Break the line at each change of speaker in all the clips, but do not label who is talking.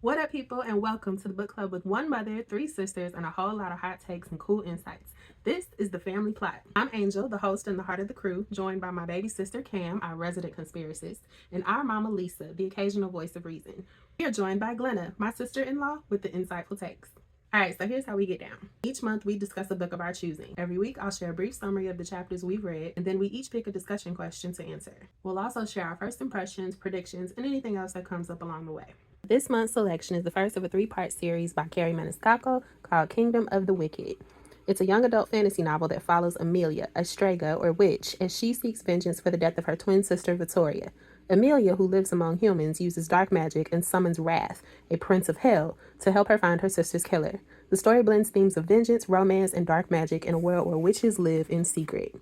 What up, people, and welcome to the book club with one mother, three sisters, and a whole lot of hot takes and cool insights. This is The Family Plot. I'm Angel, the host and the heart of the crew, joined by my baby sister Cam, our resident conspiracist, and our mama Lisa, the occasional voice of reason. We are joined by Glenna, my sister-in-law, with the insightful takes. All right, so here's how we get down. Each month, we discuss a book of our choosing. Every week, I'll share a brief summary of the chapters we've read, and then we each pick a discussion question to answer. We'll also share our first impressions, predictions, and anything else that comes up along the way. This month's selection is the first of a three-part series by Carrie Maniscalco called Kingdom of the Wicked. It's a young adult fantasy novel that follows Amelia, a strega or witch, as she seeks vengeance for the death of her twin sister Vittoria. Amelia, who lives among humans, uses dark magic and summons Wrath, a prince of hell, to help her find her sister's killer. The story blends themes of vengeance, romance, and dark magic in a world where witches live in secret.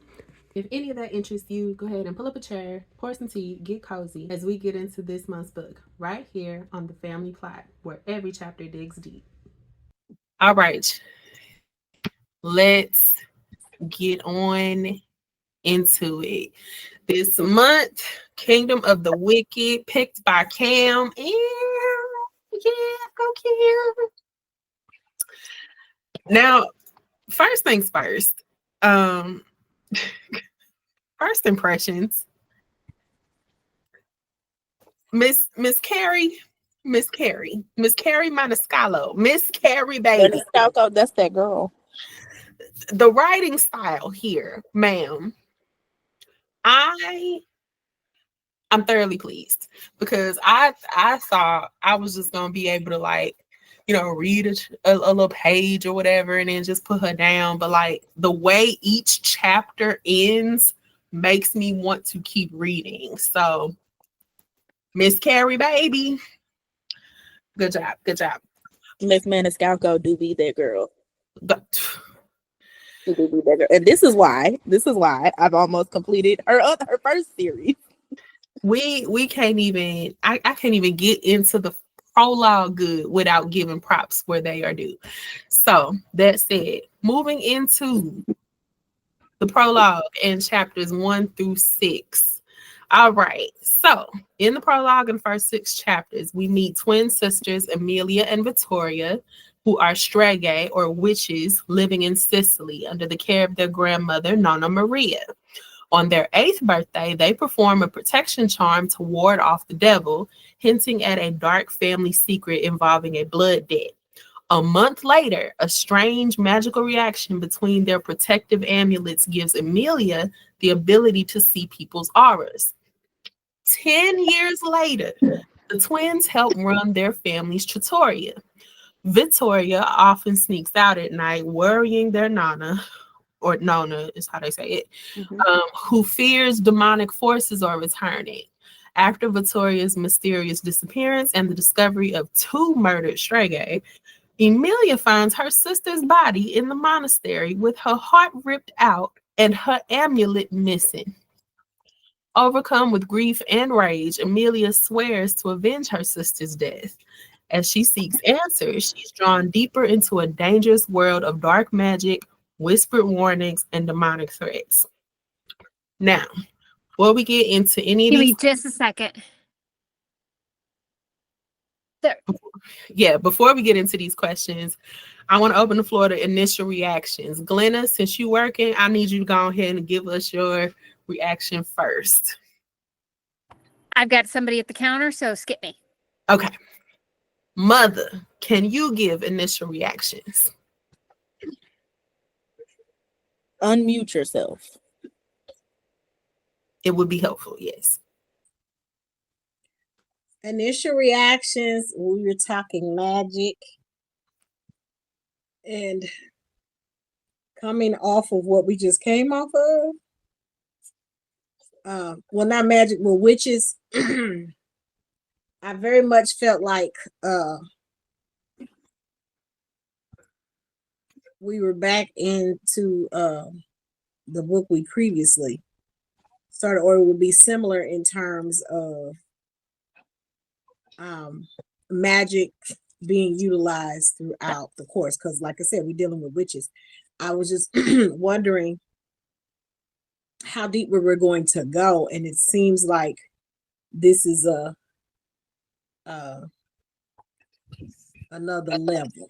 If any of that interests you, go ahead and pull up a chair, pour some tea, get cozy as we get into this month's book, right here on The Family Plot, where every chapter digs deep. All right, let's get on into it. This month, Kingdom of the Wicked, picked by Cam. And yeah, go Cam. Now, first things first. First impressions. Miss Carrie Maniscalco, Miss Carrie baby.
Maniscalco, that's that girl.
The writing style here, ma'am, I'm thoroughly pleased because I thought I was just gonna be able to read a little page or whatever and then just put her down. But like the way each chapter ends makes me want to keep reading. So Miss Carrie baby, good job.
Miss Maniscalco do be that girl.
But,
She do be that girl. And this is why I've almost completed her first series.
we can't even I can't even get into the prologue good without giving props where they are due. So that said, moving into the prologue in chapters 1 through 6. All right. So in the prologue in the first 6 chapters, we meet twin sisters Amelia and Vittoria, who are streghe or witches living in Sicily under the care of their grandmother, Nonna Maria. On their 8th birthday, they perform a protection charm to ward off the devil, hinting at a dark family secret involving a blood debt. A month later, a strange magical reaction between their protective amulets gives Amelia the ability to see people's auras. 10 years later, the twins help run their family's trattoria. Vittoria often sneaks out at night, worrying their Nana, or Nona is how they say it, who fears demonic forces are returning. After Vittoria's mysterious disappearance and the discovery of 2 murdered streghe, Emilia finds her sister's body in the monastery with her heart ripped out and her amulet missing. Overcome with grief and rage, Emilia swears to avenge her sister's death. As she seeks answers, she's drawn deeper into a dangerous world of dark magic, whispered warnings, and demonic threats. Now, before we get into any of
Give
these,
me just a second.
before we get into these questions, I want to open the floor to initial reactions. Glenna, since you're working, I need you to go ahead and give us your reaction first.
I've got somebody at the counter, so skip me.
Okay. Mother, can you give initial reactions?
Unmute yourself.
It would be helpful, yes.
Initial reactions, we were talking magic and coming off of what we just came off of. Well, not magic, but witches. I very much felt like we were back into the book we previously started, or it would be similar in terms of magic being utilized throughout the course. Because like I said, we're dealing with witches. I was just wondering how deep we were going to go, and it seems like this is Another level.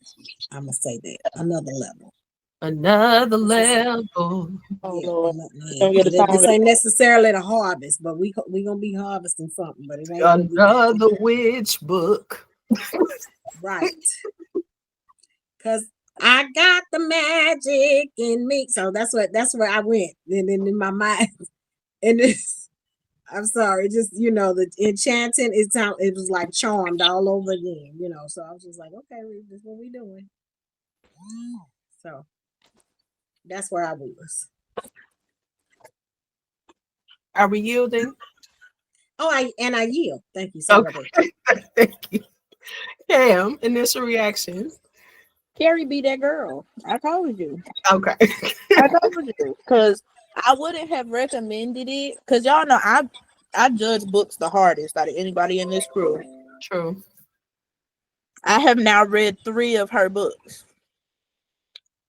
I'm gonna say that. Another level.
Another
This is
level.
Oh
yeah.
Lord,
Yeah.
don't get a
This
song.
ain't necessarily the harvest, but we gonna be harvesting something. But it ain't what we got.
Another witch book.
Right. Cause I got the magic in me. So that's where I went. And then in my mind, and this, I'm sorry, just the enchanting it was like charmed all over again, So I was just like, okay, this is what we doing. So that's where I was.
Are we yielding?
Oh, I yield. Thank you. Sorry about
Okay. Thank you. Cam, initial reaction.
Carrie be that girl. I told you.
Okay.
I told you. Because I wouldn't have recommended it. Because y'all know I judge books the hardest out of anybody in this crew.
True.
I have now read 3 of her books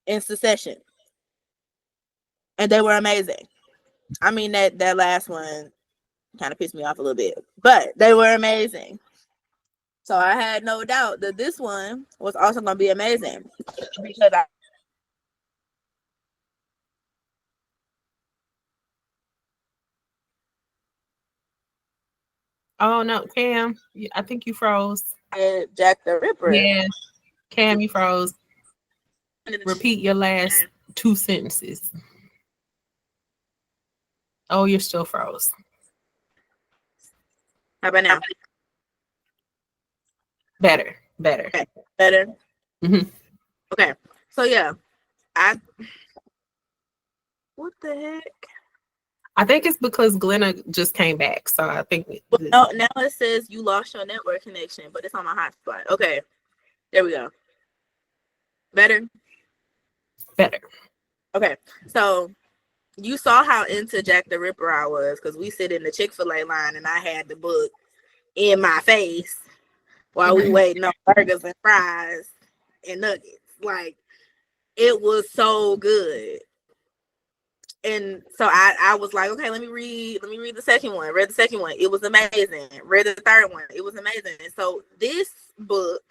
in succession. And they were amazing. I mean, that last one kind of pissed me off a little bit. But they were amazing. So I had no doubt that this one was also going to be amazing. Because
Oh no, Cam. I think you froze.
Jack the Ripper.
Yeah. Cam, you froze. Repeat your last 2 sentences. Oh, you're still froze.
How about now?
Better.
Okay. Better?
Mhm.
Okay. So yeah. What the heck?
I think it's because Glenna just came back. So I think
Now it says you lost your network connection, but it's on my hotspot. Okay. There we go. Better? Okay. So you saw how into Jack the Ripper I was because we sit in the Chick-fil-A line and I had the book in my face while we waiting on burgers and fries and nuggets. Like, it was so good. And so I was like, okay, let me read the second one. Read the second one. It was amazing. Read the third one. It was amazing. And so this book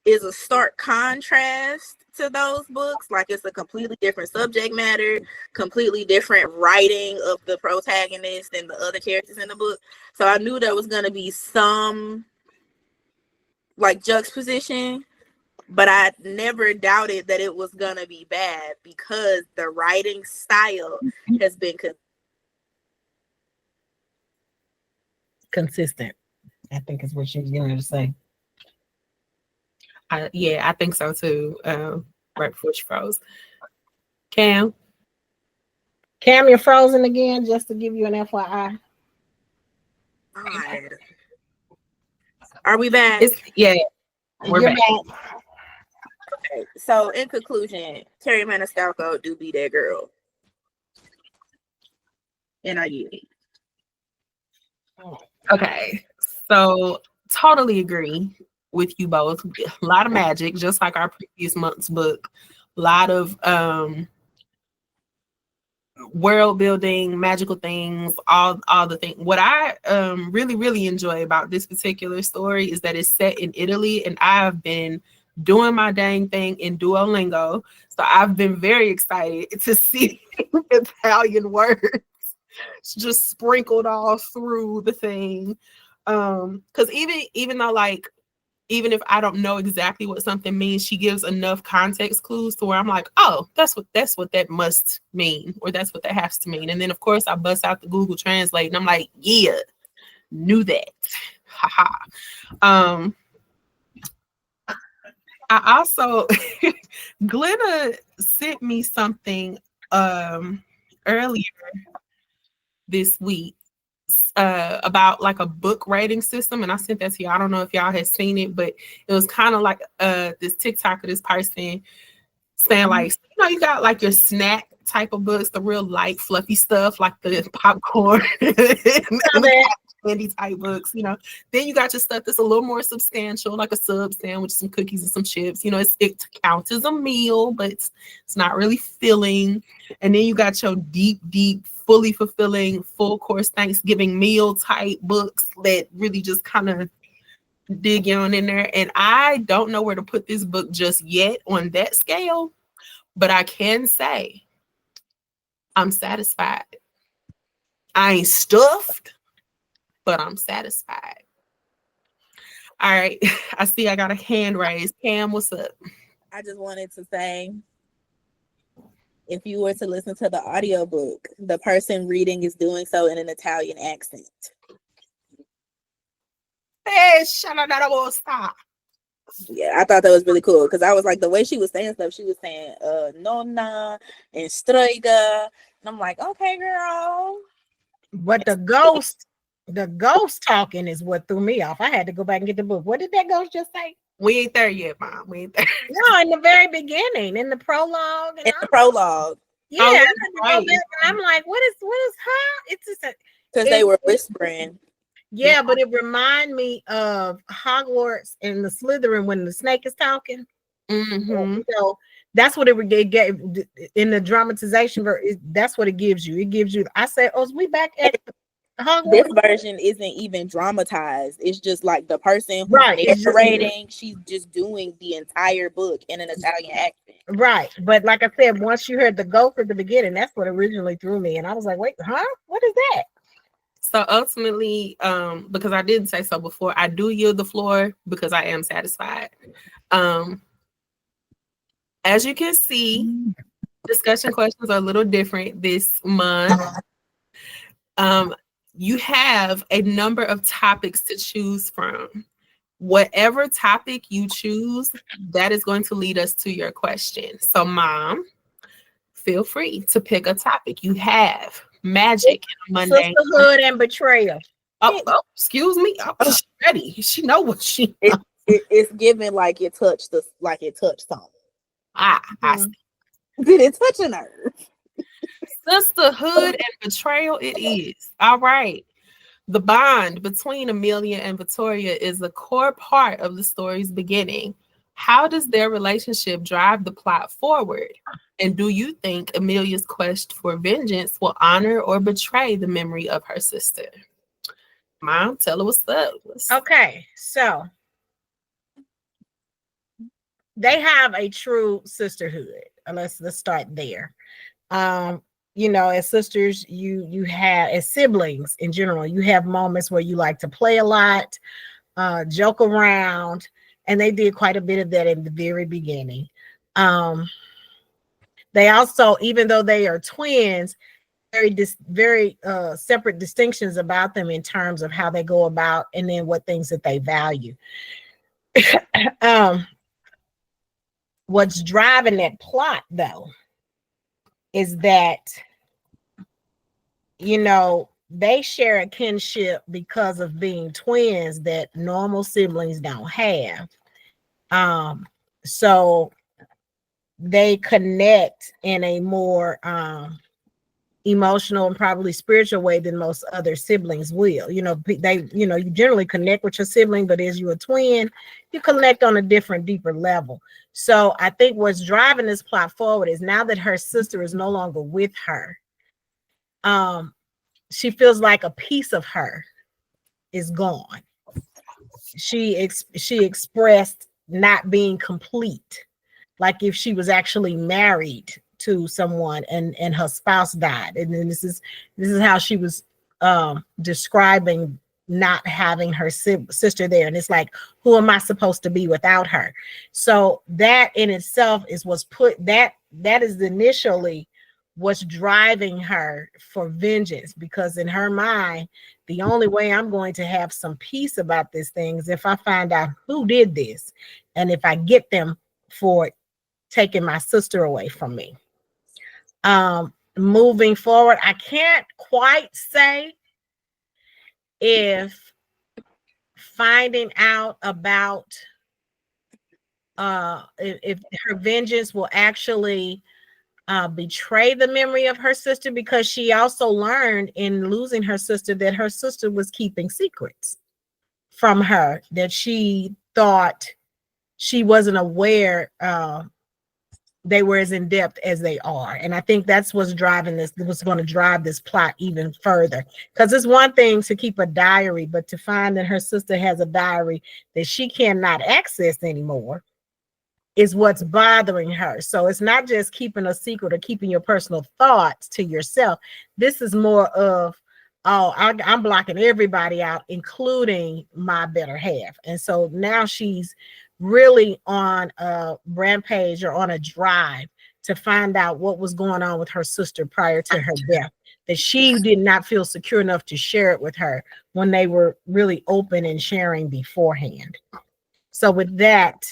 is a stark contrast to those books. Like, it's a completely different subject matter, completely different writing of the protagonist and the other characters in the book. So I knew there was going to be some like juxtaposition, but I never doubted that it was going to be bad because the writing style has been
consistent. I think is what she was going to say. I think so too. Right before she froze. Cam, you're frozen again. Just to give you an FYI.
God. Are we back?
We're back.
Okay. So in conclusion, Terry Maniscalco do be that girl. And I get it.
Okay. So totally agree with you both. A lot of magic, just like our previous month's book. A lot of world building, magical things, all the things. What I really enjoy about this particular story is that it's set in Italy, and I've been doing my dang thing in Duolingo, so I've been very excited to see Italian words just sprinkled all through the thing. Because even though, like, even if I don't know exactly what something means, she gives enough context clues to where I'm like, oh, that's what that must mean, or that's what that has to mean. And then of course I bust out the Google Translate and I'm like, yeah, knew that. Haha. I also Glenna sent me something earlier this week about like a book rating system, and I sent that to you. I don't know if y'all had seen it, but it was kind of like this TikTok of this person saying like, you got like your snack type of books, the real light fluffy stuff like the popcorn and the candy type books, then you got your stuff that's a little more substantial, like a sub sandwich, some cookies and some chips. It counts as a meal, but it's not really filling. And then you got your deep fully fulfilling full course Thanksgiving meal type books that really just kind of dig on in there. And I don't know where to put this book just yet on that scale, but I can say I'm satisfied. I ain't stuffed, but I'm satisfied. All right. I see I got a hand raised. Cam, what's up?
I just wanted to say, if you were to listen to the audiobook, the person reading is doing so in an Italian accent.
Hey, sha-da-da-da-bo-sta.
Yeah, I thought that was really cool because I was like, the way she was saying stuff, she was saying nonna and strega. And I'm like, okay, girl.
But the ghost talking is what threw me off. I had to go back and get the book. What did that ghost just say?
We ain't there yet, Mom. We ain't there.
No, in the very beginning, in the prologue. And
In the prologue.
yeah,
Oh,
I
yeah,
had to
right.
go back and I'm like, what is her? It's just
Because they were whispering.
yeah, but it reminded me of Hogwarts and the Slytherin when the snake is talking.
Mm-hmm.
So that's what it gave in the dramatization. That's what it gives you. It gives you. I said, "Oh, is we back at Hogwarts?"
This version isn't even dramatized. It's just like the person who's
Right.
narrating. She's just doing the entire book in an Italian accent.
Right. But like I said, once you heard the ghost at the beginning, that's what originally threw me, and I was like, "Wait, huh? What is that?"
So ultimately, because I didn't say so before, I do yield the floor because I am satisfied. As you can see, discussion questions are a little different this month. You have a number of topics to choose from. Whatever topic you choose, that is going to lead us to your question. So, Mom, feel free to pick a topic. You have magic, mundane,
sisterhood, and betrayal.
Oh, excuse me. Oh, she's ready. She know what she.
It's given like it touched something.
I see.
Did it touch a nerve?
Sisterhood and betrayal. It is all right. The bond between Amelia and Victoria is a core part of the story's beginning. How does their relationship drive the plot forward? And do you think Amelia's quest for vengeance will honor or betray the memory of her sister? Mom, tell her what's up.
Okay, so they have a true sisterhood. Let's start there. You know, as sisters, you have, as siblings in general, you have moments where you like to play a lot, joke around, and they did quite a bit of that in the very beginning. They also, even though they are twins, very separate distinctions about them in terms of how they go about and then what things that they value. What's driving that plot, though, is that, you know, they share a kinship because of being twins that normal siblings don't have. So they connect in a more emotional and probably spiritual way than most other siblings will. You know, you generally connect with your sibling, but as you're a twin, you connect on a different, deeper level. So I think what's driving this plot forward is now that her sister is no longer with her, she feels like a piece of her is gone. She expressed not being complete, like if she was actually married to someone and her spouse died. And then this is how she was describing not having her sister there. And it's like, who am I supposed to be without her? So that in itself is that is initially what's driving her for vengeance, because in her mind, the only way I'm going to have some peace about this thing is if I find out who did this, and if I get them for taking my sister away from me. Moving forward, I can't quite say if finding out about if her vengeance will actually betray the memory of her sister, because she also learned in losing her sister that her sister was keeping secrets from her that she thought she wasn't aware they were as in depth as they are. And I think that's what's driving this, what's going to drive this plot even further. Because it's one thing to keep a diary, but to find that her sister has a diary that she cannot access anymore is what's bothering her. So it's not just keeping a secret or keeping your personal thoughts to yourself. This is more of, oh, I'm blocking everybody out, including my better half. And so now she's really on a rampage or on a drive to find out what was going on with her sister prior to her death, that she did not feel secure enough to share it with her when they were really open and sharing beforehand. So with that,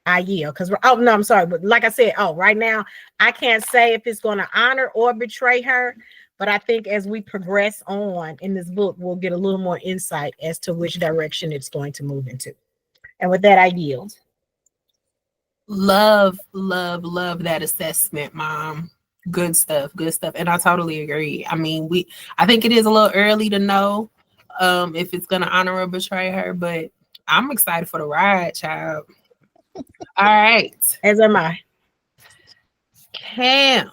I yield, because oh no, I'm sorry, but like I said, right now I can't say if it's going to honor or betray her, but I think as we progress on in this book, we'll get a little more insight as to which direction it's going to move into. And with that, I yield.
Love that assessment, Mom. Good stuff. And I totally agree. I mean, I think it is a little early to know if it's gonna honor or betray her, but I'm excited for the ride, child. All right.
As am I.
Cam,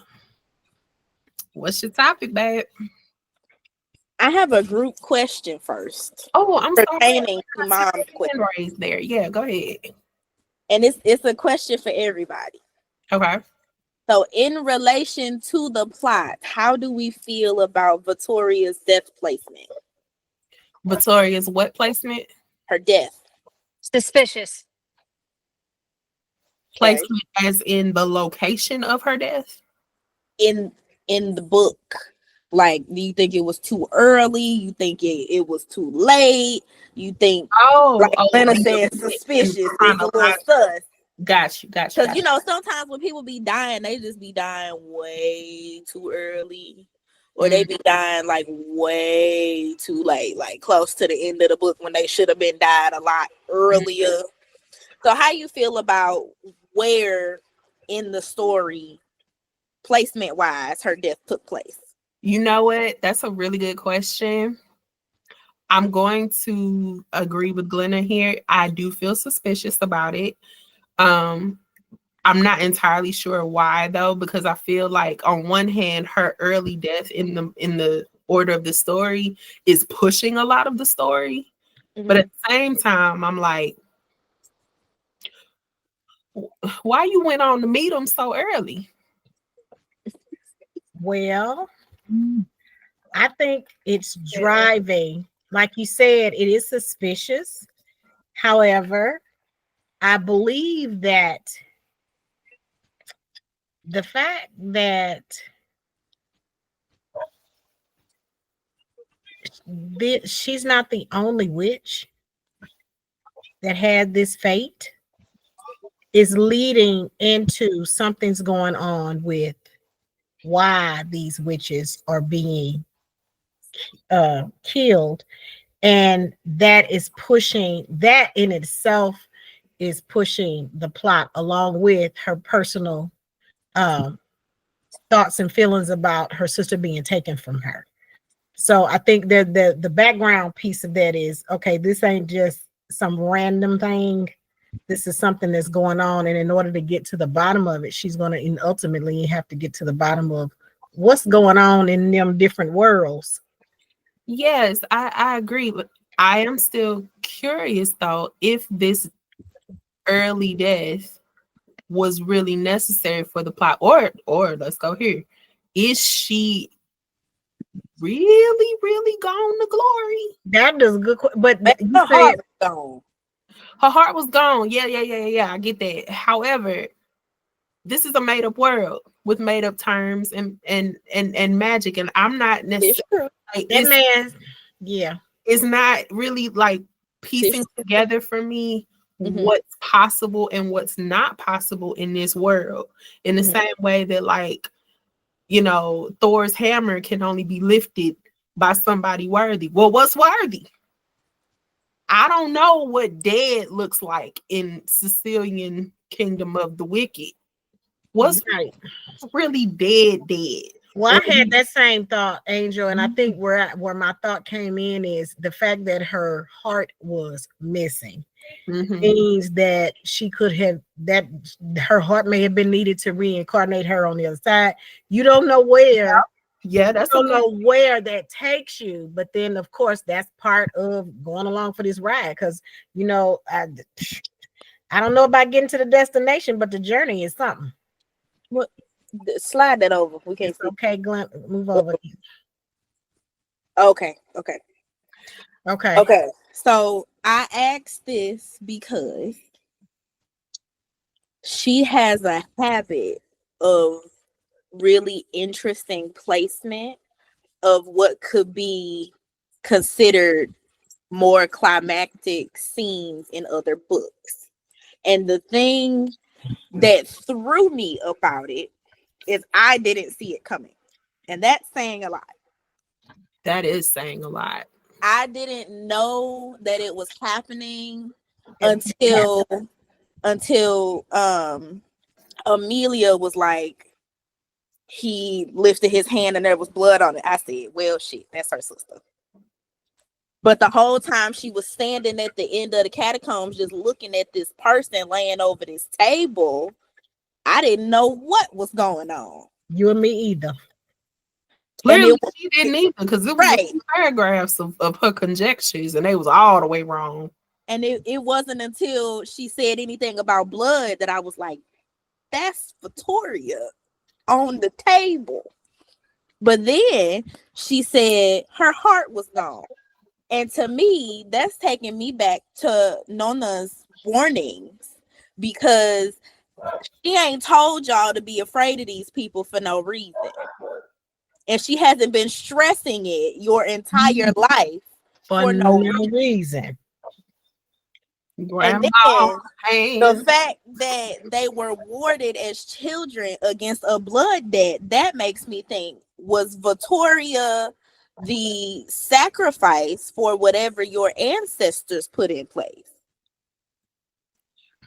what's your topic, babe?
I have a group question first.
Oh, I'm sorry.
Pertaining to Mom's question.
Raised there. Yeah, go ahead.
And it's a question for everybody.
Okay.
So in relation to the plot, how do we feel about Victoria's death placement?
Victoria's what placement?
Her death.
Suspicious.
Placement as in the location of her death?
In the book. Like, do you think it was too early? You think it was too late? You think, like Lena said, suspicious. It's a little sus.
Got you.
Because, sometimes when people be dying, they just be dying way too early. Or they be dying, like, way too late. Like, close to the end of the book when they should have been died a lot earlier. So how you feel about where in the story, placement-wise, her death took place?
You know what? That's a really good question. I'm going to agree with Glenna here. I do feel suspicious about it. I'm not entirely sure why though, because I feel like on one hand, her early death in the order of the story is pushing a lot of the story. But at the same time, I'm like, why you went on to meet him so early?
Well, I think it's driving. Like you said, it is suspicious. However, I believe that the fact that she's not the only witch that had this fate is leading into something's going on with why these witches are being killed, and that is pushing, that in itself is pushing the plot along with her personal thoughts and feelings about her sister being taken from her. So I think that the background piece of that is, okay, this ain't just some random thing. This is something that's going on, and in order to get to the bottom of it, she's going to ultimately have to get to the bottom of what's going on in them different worlds.
Yes, I agree, but I am still curious though if this early death was really necessary for the plot, or let's go here, is she really gone to glory?
That is a good, but
you said gone.
Her heart was gone. Yeah. I get that. However, this is a made up world with made up terms and magic, and I'm not necessarily like, it's not really like piecing together for me what's possible and what's not possible in this world. In the same way that, like, Thor's hammer can only be lifted by somebody worthy. Well, what's worthy? I don't know what dead looks like in Sicilian Kingdom of the Wicked. What's really dead?
Well, I had that same thought, Angel, and I think where my thought came in is the fact that her heart was missing. Means that she could have that her heart may have been needed to reincarnate her on the other side. You don't know where.
Yeah, that's
you don't know where that takes you, but then of course that's part of going along for this ride, because I don't know about getting to the destination, but the journey is something.
What? Slide that over. We can't
It's
see.
okay, Glenn. Move over.
Okay.
Okay.
So I asked this because she has a habit of really interesting placement of what could be considered more climactic scenes in other books. And the thing that threw me about it is I didn't see it coming. And that's saying a lot.
That is saying a lot.
I didn't know that it was happening until Amelia was like, he lifted his hand and there was blood on it. I said, well, shit, that's her sister. But the whole time she was standing at the end of the catacombs just looking at this person laying over this table, I didn't know what was going on.
You and me either.
Clearly, she didn't either, because it was paragraphs of her conjectures, and they was all the way wrong.
And it wasn't until she said anything about blood that I was like, that's Victoria on the table. But then she said her heart was gone. And to me, that's taking me back to Nona's warnings, because she ain't told y'all to be afraid of these people for no reason. And she hasn't been stressing it your entire life for no
reason.
And then the fact that they were warded as children against a blood debt, that makes me think, was Victoria the sacrifice for whatever your ancestors put in place?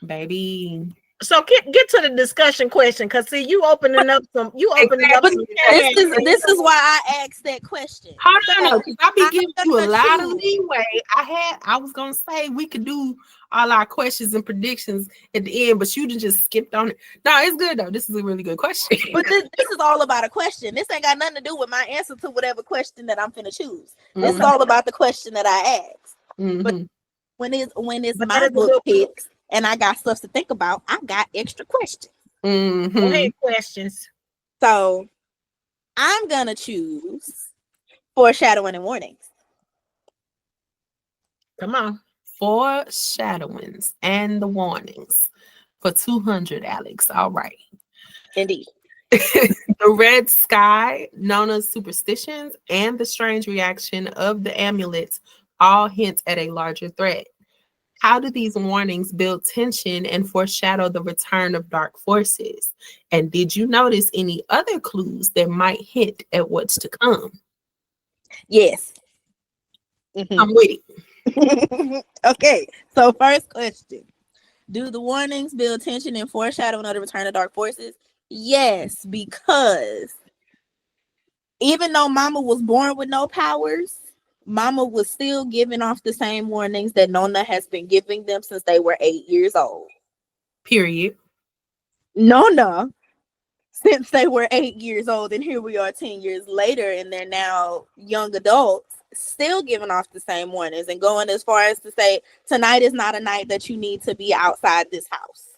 Baby.
So get to the discussion question, because see, you opening up some.
This is why I asked that question.
Hold on, because I be giving you a lot of leeway. I was gonna say we could do all our questions and predictions at the end, but you just skipped on it. No, it's good though. This is a really good question.
But this is all about a question. This ain't got nothing to do with my answer to whatever question that I'm finna choose. This is all about the question that I asked. But when it's my book picks and I got stuff to think about, I got extra questions.
Questions.
So I'm gonna choose foreshadowing and warnings.
Come on.
Foreshadowings and the warnings for 200, Alex. All right.
Indeed.
The red sky, Nona's superstitions, and the strange reaction of the amulets all hint at a larger threat. How do these warnings build tension and foreshadow the return of dark forces? And did you notice any other clues that might hint at what's to come?
Yes.
I'm with it.
Okay, so first question. Do the warnings build tension and foreshadowing of the return of dark forces? Yes, because even though Mama was born with no powers, Mama was still giving off the same warnings that Nona has been giving them since they were 8 years old.
Period.
Nona, since they were 8 years old, and here we are 10 years later, and they're now young adults, still giving off the same warnings and going as far as to say, tonight is not a night that you need to be outside this house.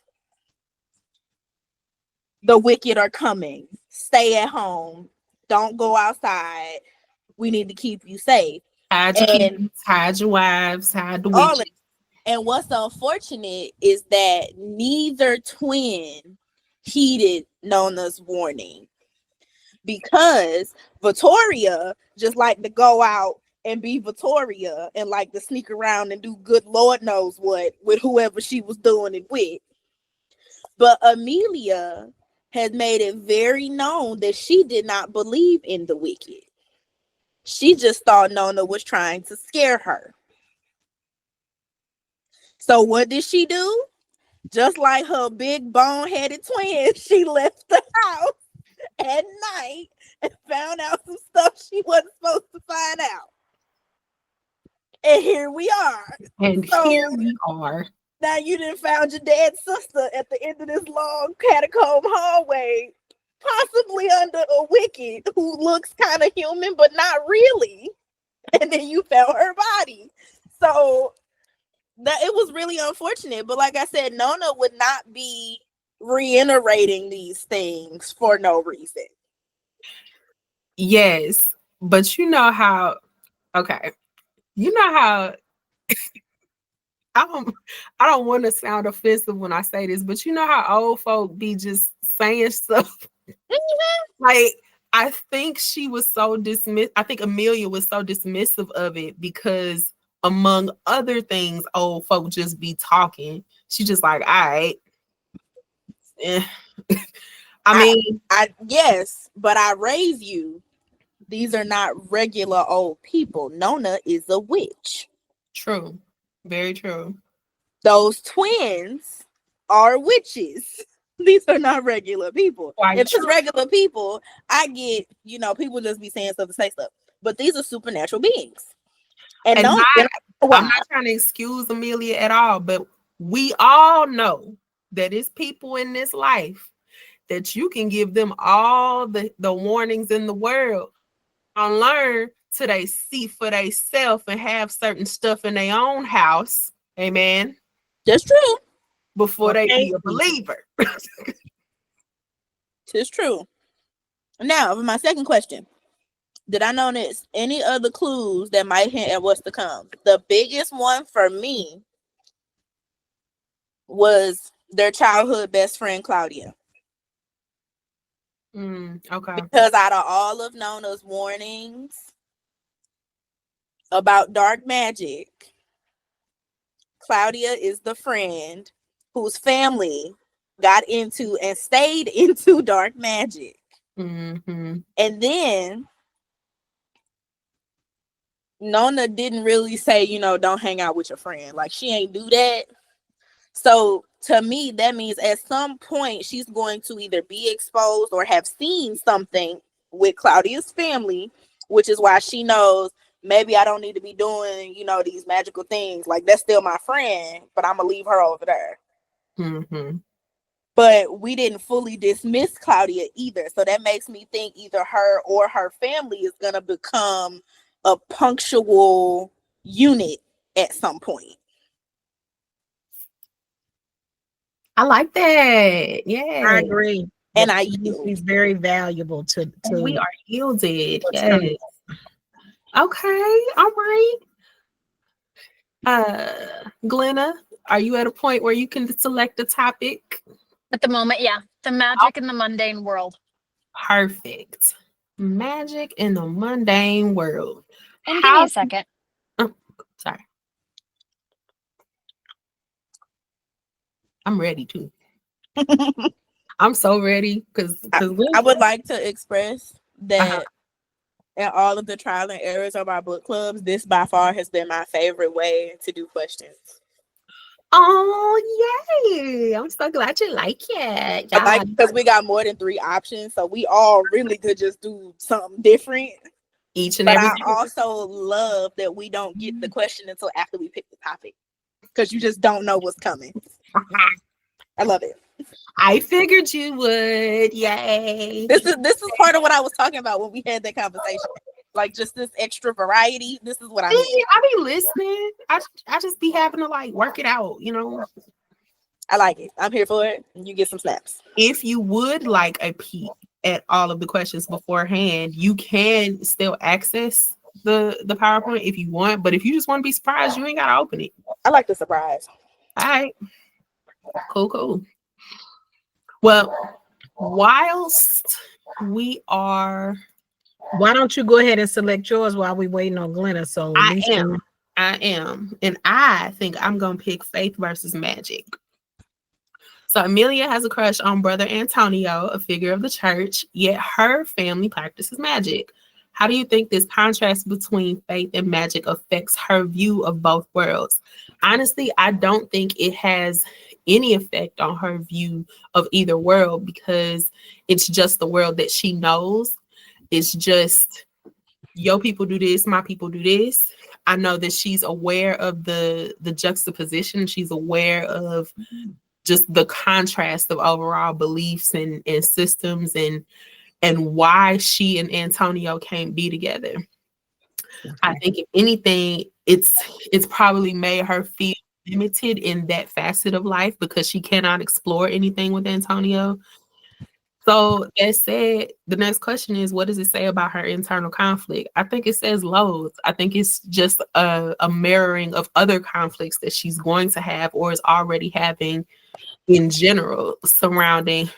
The wicked are coming. Stay at home. Don't go outside. We need to keep you safe.
Hide your kids, hide your wives, hide the witches.
And what's unfortunate is that neither twin heeded Nona's warning, because Victoria just like to go out and be Victoria and like to sneak around and do good Lord knows what with whoever she was doing it with. But Amelia had made it very known that she did not believe in the wicked. She just thought Nona was trying to scare her. So what did she do? Just like her big bone-headed twin, she left the house at night and found out some stuff she wasn't supposed to find out. And here we are.
And
So,
here we are.
now you done found your dead sister at the end of this long catacomb hallway, possibly under a wicked who looks kind of human, but not really. And then you found her body. So that it was really unfortunate. But like I said, Nona would not be reiterating these things for no reason.
Yes, but you know how, okay, you know how I don't want to sound offensive when I say this, but you know how old folk be just saying stuff. Like, I think she was so dismissive. I think Amelia was so dismissive of it because, among other things, old folk just be talking. She just like, all right. I mean,
yes, but I raise you. These are not regular old people. Nona is a witch.
true. Very true.
Those twins are witches. These are not regular people.
Quite
If
true.
it's regular people, I get, people just be saying stuff to say stuff. But these are supernatural beings. And
And
Nona,
I'm not trying to excuse Amelia at all, but we all know that it's people in this life that you can give them all the warnings in the world and learn till they see for themselves and have certain stuff in their own house. Amen.
that's true.
Before they
Okay.
be a believer.
It's true. Now, for my second question, did I notice any other clues that might hint at what's to come? The biggest one for me was their childhood best friend, Claudia.
Okay.
Because out of all of Nona's warnings about dark magic, Claudia is the friend whose family got into and stayed into dark magic.
Mm-hmm.
And then Nona didn't really say, don't hang out with your friend. Like, she ain't do that. So to me, that means at some point she's going to either be exposed or have seen something with Claudia's family, which is why she knows maybe I don't need to be doing, these magical things. Like, that's still my friend, but I'm gonna leave her over there.
Mm-hmm.
But we didn't fully dismiss Claudia either. So that makes me think either her or her family is gonna become a punctual unit at some point.
I like that. Yeah.
I agree.
And
That
I
He's very valuable to
We are yielded. Yes. Okay. All right. Glenna, are you at a point where you can select a topic?
At the moment, yeah. The magic in the mundane world.
Perfect. Magic in the mundane world.
And give me a second.
Sorry. I'm ready too. I'm so ready because
I would like to express that in all of the trial and errors of our book clubs, this by far has been my favorite way to do questions.
Oh, yay. I'm so glad you like it.
I like because we got more than 3 options, so we all really could just do something different.
Each and
But
every
I also love that we don't get the question until after we pick the topic, because you just don't know what's coming. I love it.
I figured you would. Yay.
This is part of what I was talking about when we had that conversation. Like, just this extra variety. This is what I mean.
I be listening. I just be having to like work it out,
I like it. I'm here for it. And you get some snaps.
If you would like a peek at all of the questions beforehand, you can still access the PowerPoint if you want. But if you just want to be surprised, you ain't gotta open it.
I like the surprise.
All right. Cool. Well, whilst we are,
Why don't you go ahead and select yours while we waiting on Glenna? So
I am, and I think I'm gonna pick Faith versus Magic. So Amelia has a crush on Brother Antonio, a figure of the church, yet her family practices magic. How do you think this contrast between faith and magic affects her view of both worlds? Honestly, I don't think it has any effect on her view of either world, because it's just the world that she knows. It's just, your people do this, my people do this. I know that she's aware of the juxtaposition. She's aware of just the contrast of overall beliefs and systems, and why she and Antonio can't be together. I think if anything, it's probably made her feel limited in that facet of life because she cannot explore anything with Antonio. So that said, the next question is, what does it say about her internal conflict? I think it says loads. I think it's just a mirroring of other conflicts that she's going to have or is already having in general surrounding,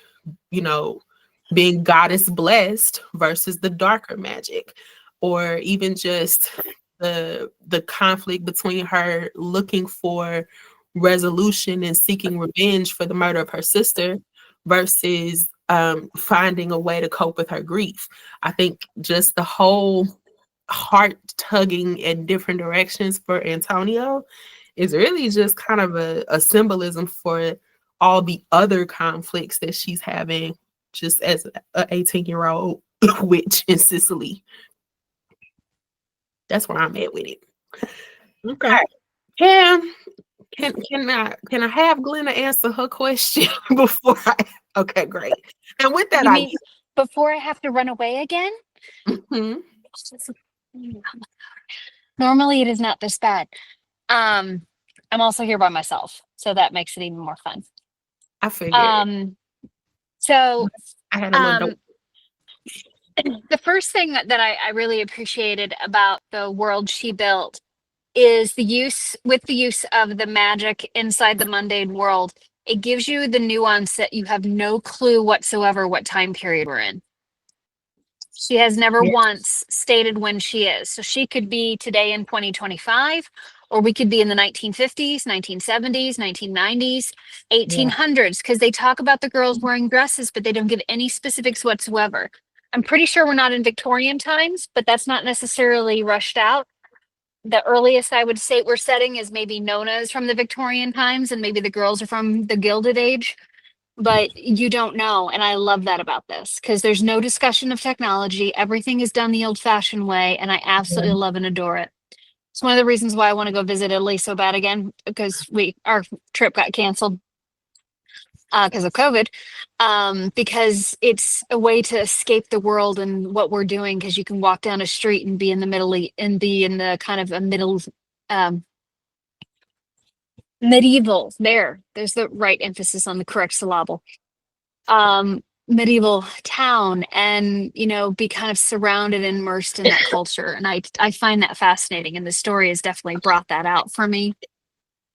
being goddess blessed versus the darker magic, or even just the conflict between her looking for resolution and seeking revenge for the murder of her sister versus finding a way to cope with her grief. I think just the whole heart tugging in different directions for Antonio is really just kind of a symbolism for all the other conflicts that she's having just as an 18-year-old witch in Sicily. That's where I'm at with it.
Okay.
Right. Can I have Glenna answer her question before I? Okay, great. And with that,
You mean before I have to run away again?
Mhm.
Normally it is not this bad. I'm also here by myself, so that makes it even more fun.
I figured.
So
I had a little.
the first thing that I really appreciated about the world she built is the use of the magic inside the mundane world. It gives you the nuance that you have no clue whatsoever what time period we're in. She has never once stated when she is. So she could be today in 2025, or we could be in the 1950s, 1970s, 1990s, 1800s, because they talk about the girls wearing dresses, but they don't give any specifics whatsoever. I'm pretty sure we're not in Victorian times, but that's not necessarily rushed out. The earliest I would say we're setting is maybe Nona's from the Victorian times, and maybe the girls are from the Gilded Age. But you don't know. And I love that about this because there's no discussion of technology. Everything is done the old fashioned way. And I absolutely love and adore it. It's one of the reasons why I want to go visit Italy so bad again, because our trip got canceled because of COVID. Because it's a way to escape the world and what we're doing, because you can walk down a street and be in the middle and be in the kind of a middle medieval, there's the right emphasis on the correct syllable, medieval town, and be kind of surrounded and immersed in that culture. And I find that fascinating, and the story has definitely brought that out for me.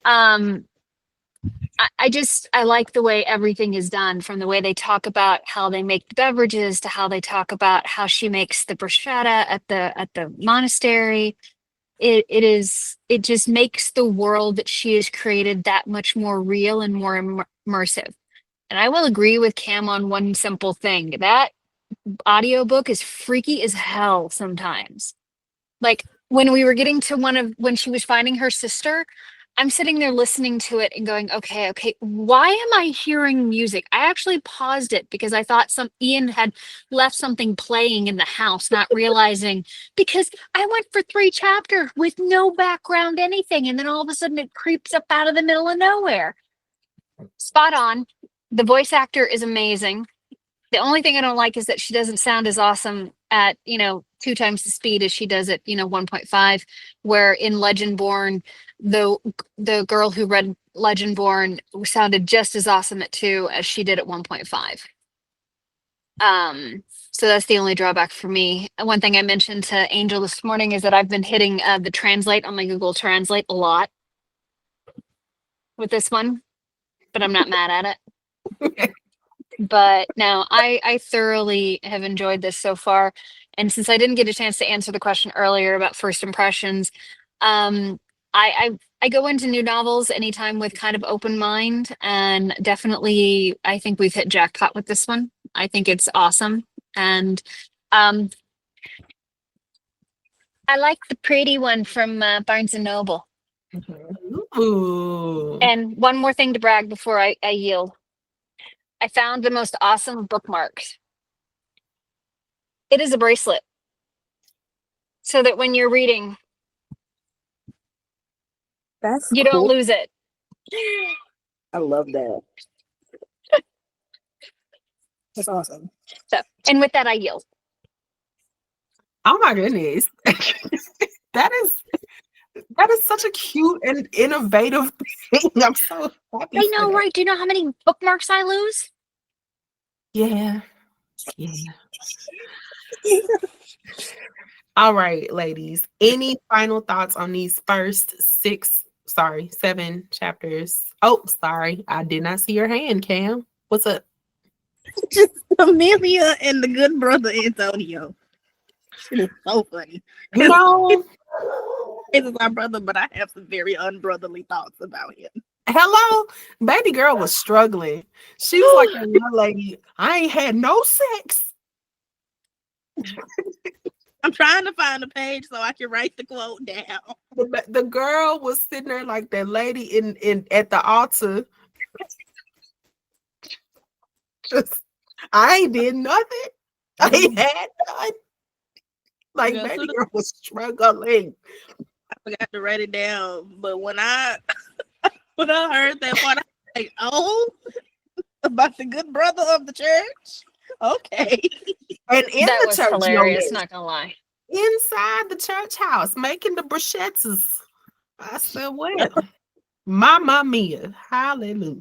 I like the way everything is done, from the way they talk about how they make the beverages to how they talk about how she makes the bruschetta at the monastery. It just makes the world that she has created that much more real and more immersive. And I will agree with Cam on one simple thing. That audiobook is freaky as hell sometimes. Like when we were getting to when she was finding her sister, I'm sitting there listening to it and going, okay, why am I hearing music? I actually paused it because I thought Ian had left something playing in the house, not realizing, because I went for 3 chapters with no background anything, and then all of a sudden it creeps up out of the middle of nowhere. Spot on. The voice actor is amazing. The only thing I don't like is that she doesn't sound as awesome at 2 times the speed as she does at 1.5, where in Legendborn, the girl who read Legendborn sounded just as awesome at 2 as she did at 1.5. So that's the only drawback for me. One thing I mentioned to Angel this morning is that I've been hitting the translate on my Google Translate a lot with this one, but I'm not mad at it. But no, I thoroughly have enjoyed this so far. And since I didn't get a chance to answer the question earlier about first impressions, I go into new novels anytime with kind of open mind, and definitely I think we've hit jackpot with this one. I think it's awesome. And I like the pretty one from Barnes and Noble.
Ooh.
And one more thing to brag before I yield. I found the most awesome bookmarks. It is a bracelet. So that when you're reading,
That's
you don't
cool.
lose it.
I love that. That's awesome.
So, and with that, I yield.
Oh my goodness. That is such a cute and innovative thing. I'm so happy
I
for
know,
that.
right? Do you know how many bookmarks I lose?
Yeah. All right, ladies. Any final thoughts on these first 7 chapters? Oh, sorry. I did not see your hand, Cam. What's up?
Just Amelia and the good brother Antonio. It is so funny.
You know,
This is my brother, but I have some very unbrotherly thoughts about him.
hello, baby girl was struggling. She was like that young lady. I ain't had no sex.
I'm trying to find a page so I can write the quote down.
The girl was sitting there like that lady in at the altar. Just, I ain't did nothing. I ain't had none. Like,
Yeah,
baby girl was struggling.
I forgot to write it down, but when I heard that part, I was like, "Oh, about the good brother of the church." Okay.
And in
That
the
was
church,
hilarious,
no less.
not gonna lie.
Inside the church house, making the bruschettas. I said, well, Mamma Mia. Hallelujah.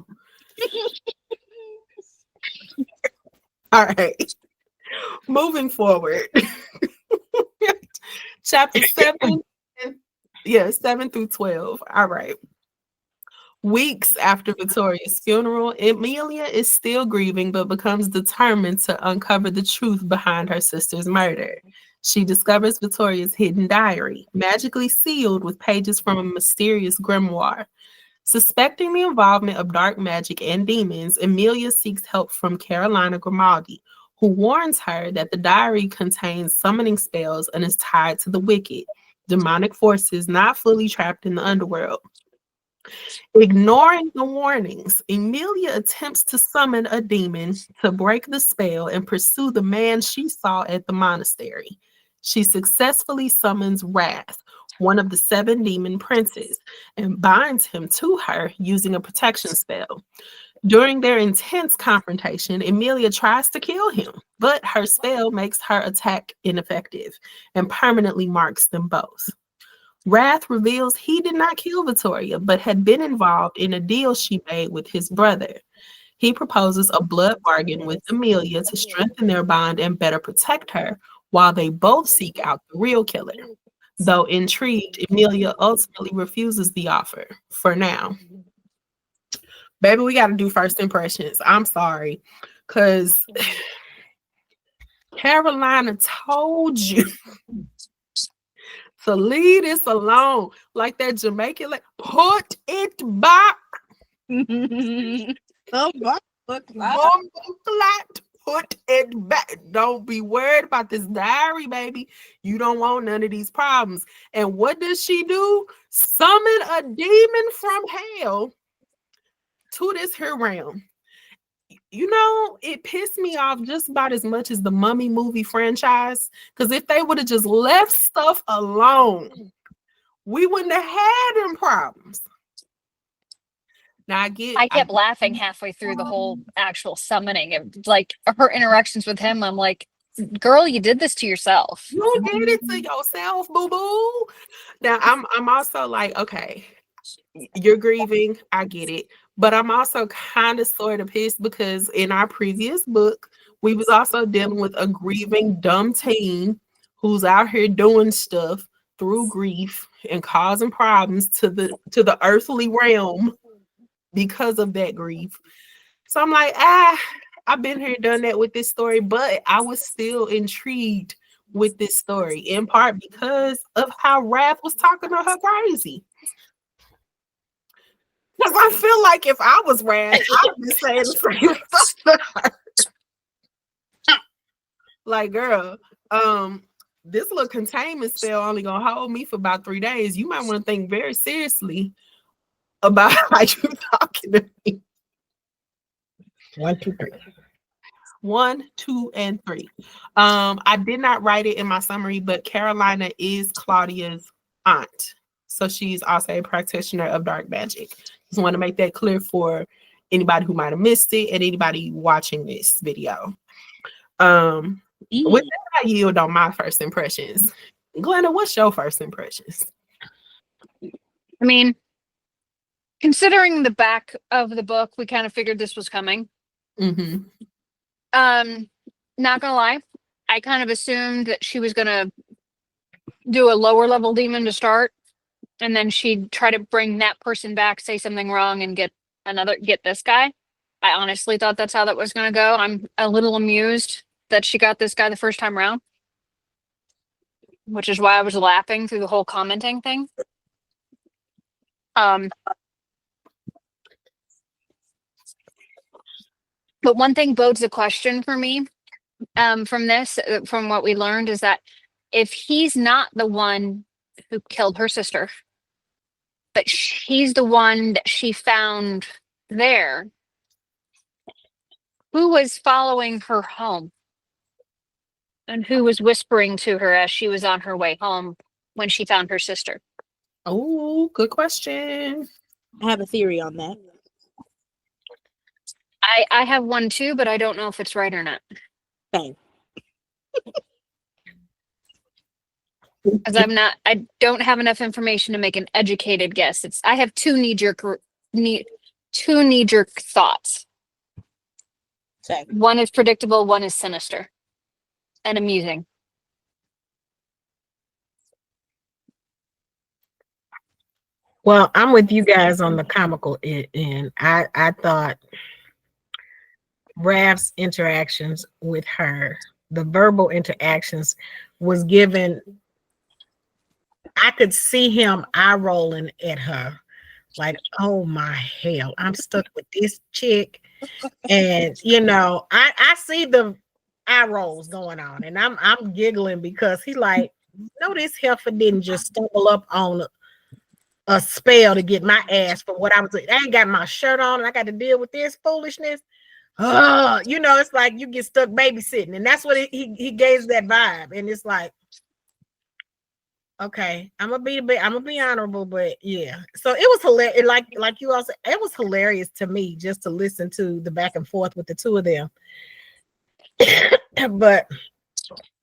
All right. Moving forward. Chapter 7. 7 through 12. All right. Weeks after Victoria's funeral, Amelia is still grieving but becomes determined to uncover the truth behind her sister's murder. She discovers Victoria's hidden diary, magically sealed with pages from a mysterious grimoire. Suspecting the involvement of dark magic and demons, Amelia seeks help from Carolina Grimaldi, who warns her that the diary contains summoning spells and is tied to the wicked, demonic forces not fully trapped in the underworld. Ignoring the warnings, Emilia attempts to summon a demon to break the spell and pursue the man she saw at the monastery. She successfully summons Wrath, one of the 7 demon princes, and binds him to her using a protection spell. During their intense confrontation, Emilia tries to kill him, but her spell makes her attack ineffective and permanently marks them both. Wrath reveals he did not kill Victoria, but had been involved in a deal she made with his brother. He proposes a blood bargain with Amelia to strengthen their bond and better protect her, while they both seek out the real killer. Though intrigued, Amelia ultimately refuses the offer, for now. Baby, we got to do first impressions. I'm sorry, because Carolina told you to leave this alone. Like that Jamaican, like, put it back. Put it back. Don't be worried about this diary, baby. You don't want none of these problems. And what does she do? Summon a demon from hell to this here realm. You know, it pissed me off just about as much as the Mummy movie franchise. Because if they would have just left stuff alone, we wouldn't have had them problems. Now
I kept laughing halfway through the whole actual summoning of like her interactions with him. I'm like, girl, you did this to yourself.
You did it to yourself, boo-boo. Now I'm also like, okay, you're grieving, I get it. But I'm also kind of sort of pissed because in our previous book, we was also dealing with a grieving dumb teen who's out here doing stuff through grief and causing problems to the earthly realm because of that grief. So I'm like, I've been here, done that with this story, but I was still intrigued with this story, in part because of how Wrath was talking to her crazy. Because I feel like if I was Wrath, I would be saying the same stuff to her. Like, girl, this little containment spell only gonna hold me for about 3 days. You might want to think very seriously about how you talking to me.
1, 2, 3.
1, 2, and 3. I did not write it in my summary, but Carolina is Claudia's aunt. So she's also a practitioner of dark magic. Just want to make that clear for anybody who might have missed it and anybody watching this video. With that, I yield on my first impressions. Glenna, what's your first impressions?
I mean, considering the back of the book, we kind of figured this was coming.
Mm-hmm.
Not gonna lie, I kind of assumed that she was gonna do a lower level demon to start, and then she'd try to bring that person back, say something wrong, and get this guy. I honestly thought that's how that was gonna go. I'm a little amused that she got this guy the first time around, which is why I was laughing through the whole commenting thing. But one thing bodes a question for me from this, from what we learned, is that if he's not the one who killed her sister, but he's the one that she found there, who was following her home? And who was whispering to her as she was on her way home when she found her sister?
Oh, good question.
I have a theory on that.
I have one too, but I don't know if it's right or not.
Same.
Because I don't have enough information to make an educated guess. I have two knee-jerk thoughts.
Same.
One is predictable, one is sinister and amusing.
Well, I'm with you guys on the comical end. I thought Raph's interactions with her, the verbal interactions, was given. I could see him eye rolling at her, like, "Oh my hell, I'm stuck with this chick," and I see the eye rolls going on, and I'm giggling because he like, no, this heifer didn't just stumble up on a spell to get my ass for what I was doing. I ain't got my shirt on and I got to deal with this foolishness. It's like you get stuck babysitting, and that's what he gave that vibe. And it's like, okay, I'm gonna be honorable, but yeah. So it was hilarious. Like you all said, it was hilarious to me just to listen to the back and forth with the two of them. But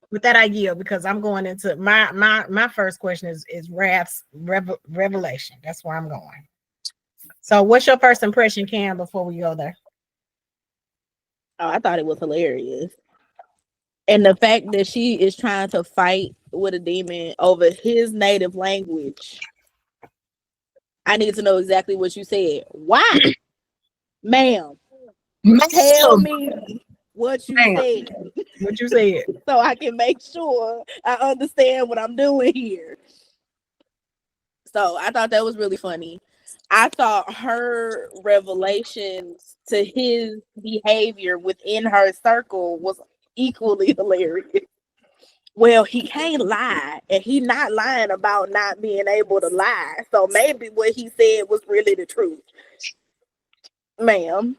with that, I yield because I'm going into my first question is Raph's revelation. That's where I'm going. So, what's your first impression, Cam? Before we go there.
Oh, I thought it was hilarious. And the fact that she is trying to fight with a demon over his native language. I need to know exactly what you said. Why? Ma'am. Tell me what you said.
What you said.
So I can make sure I understand what I'm doing here. So I thought that was really funny. I thought her revelations to his behavior within her circle was equally hilarious. Well, he can't lie, and he's not lying about not being able to lie. So maybe what he said was really the truth. Ma'am.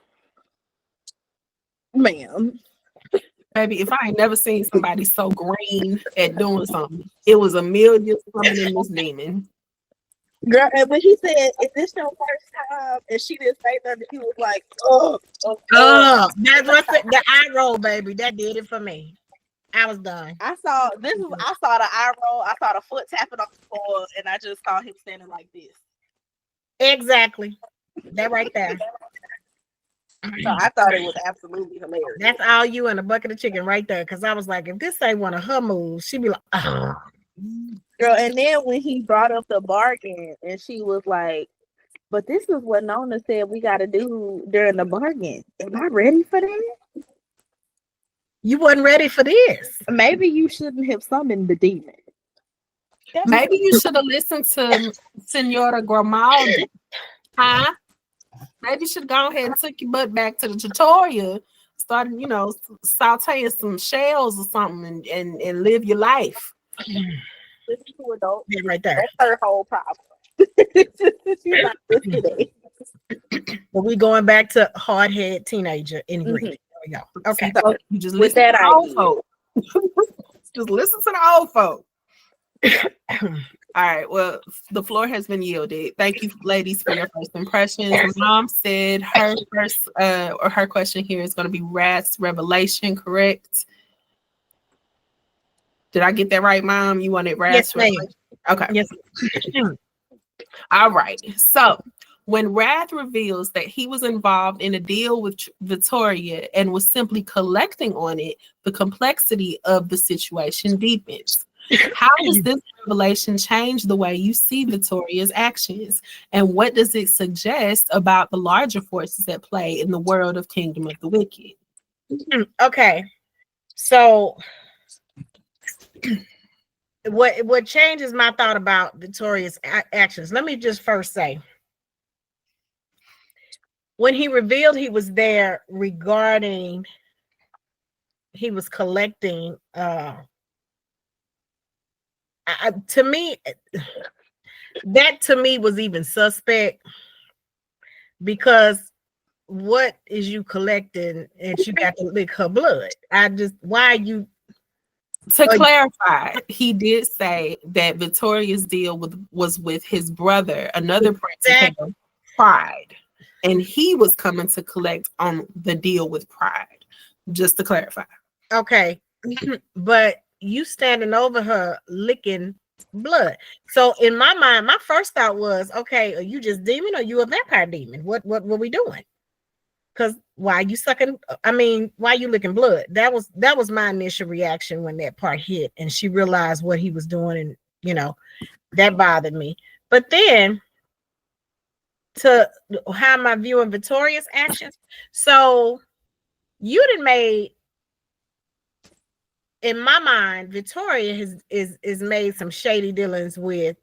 Baby, if I ain't never seen somebody so green at doing something, it was Amelia coming in this demon.
Girl, and when he said, "Is this your first time?" and she didn't say nothing, he was like, "Oh,
that's what the eye roll, baby. That did it for me. I was done.
I saw the eye roll, I saw the foot tapping on the floor, and I just saw him standing like this.
Exactly. That right there.
So I thought it was absolutely hilarious.
That's all you and a bucket of chicken right there. Because I was like, if this ain't one of her moves, she'd be like, oh.
Girl, and then when he brought up the bargain, and she was like, "But this is what Nona said we got to do during the bargain. Am I ready for that?"
You wasn't ready for this.
Maybe you shouldn't have summoned the demon.
Maybe you should have listened to Senora Grimaldi. Huh? Maybe you should go ahead and took your butt back to the tutorial, started, sauteing some shells or something and live your life.
Listen to adults.
Yeah, right there.
That's her whole problem. She's not listening.
But we going back to hard head teenager anyway. There we go. Okay.
So you just
With
listen
that
to the old
idea.
folk. Just listen to the old folk. All right. Well, the floor has been yielded. Thank you, ladies, for your first impressions. Mom said her first or her question here is going to be Wrath's revelation, correct? Did I get that right, Mom? You wanted Wrath's
Yes, ma'am.
revelation? Okay.
Yes.
All right. So when Wrath reveals that he was involved in a deal with Victoria and was simply collecting on it, the complexity of the situation deepens. How does this revelation change the way you see Victoria's actions? And what does it suggest about the larger forces at play in the world of Kingdom of the Wicked?
Okay. So what changes my thought about Victoria's actions? Let me just first say, when he revealed he was there regarding he was collecting to me, that to me was even suspect, because what is you collecting and you got to lick her blood? Why are you?
To clarify, he did say that Victoria's deal was with his brother, another prince, Pride, and he was coming to collect on the deal with Pride. Just to clarify.
Okay, but you standing over her licking blood. So in my mind, my first thought was, okay, are you just demon or you a vampire demon? What were we doing? Because why are you sucking? I mean, why are you licking blood? That was my initial reaction when that part hit and she realized what he was doing, and that bothered me. But then to how am I viewing Victoria's actions? So you done made, in my mind, Victoria is made some shady dealings with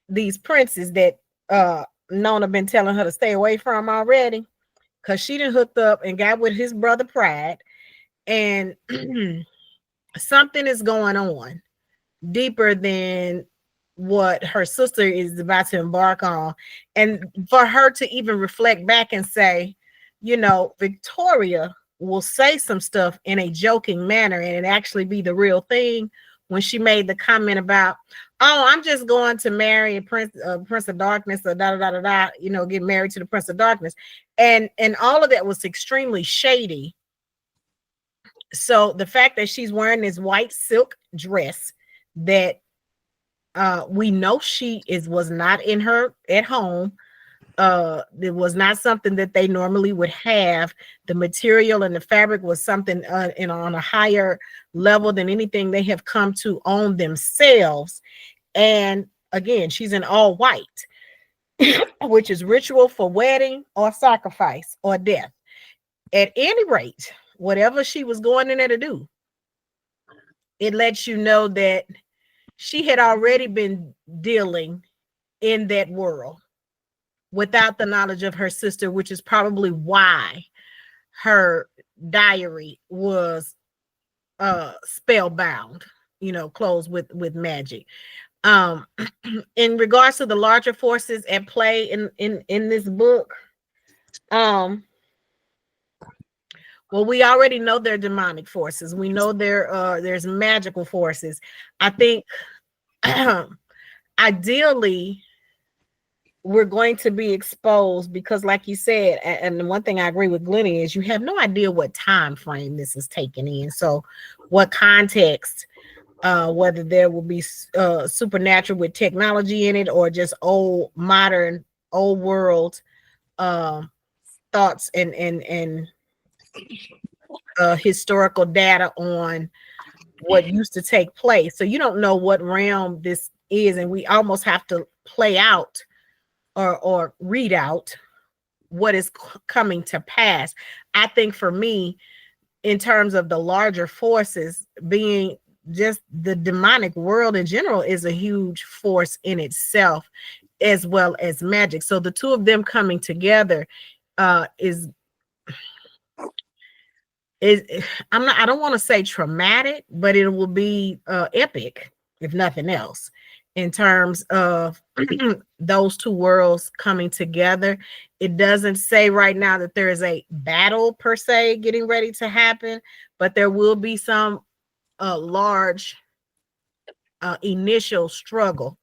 these princes that Nona been telling her to stay away from already, because she done hooked up and got with his brother Pride, and something is going on deeper than what her sister is about to embark on. And for her to even reflect back and say, Victoria will say some stuff in a joking manner and it actually be the real thing, when she made the comment about, oh, I'm just going to marry a prince of darkness, or get married to the prince of darkness, and all of that was extremely shady. So the fact that she's wearing this white silk dress that we know she was not in her at home, it was not something that they normally would have. The material and the fabric was something on a higher level than anything they have come to own themselves. And again, she's in all white, which is ritual for wedding or sacrifice or death. At any rate, whatever she was going in there to do, it lets you know that she had already been dealing in that world without the knowledge of her sister, which is probably why her diary was spellbound, closed with magic. In regards to the larger forces at play in this book, well, we already know they're demonic forces. We know there's magical forces. I think ideally we're going to be exposed, because like you said, and the one thing I agree with Glennie is you have no idea what time frame this is taken in. So what context, whether there will be supernatural with technology in it, or just old world thoughts and historical data on what used to take place. So you don't know what realm this is, and we almost have to play out or read out what is coming to pass. I think for me, in terms of the larger forces, being just the demonic world in general is a huge force in itself, as well as magic. So the two of them coming together I don't want to say traumatic, but it will be epic, if nothing else. in terms of those two worlds coming together. It doesn't say right now that there is a battle per se getting ready to happen, but there will be some large initial struggle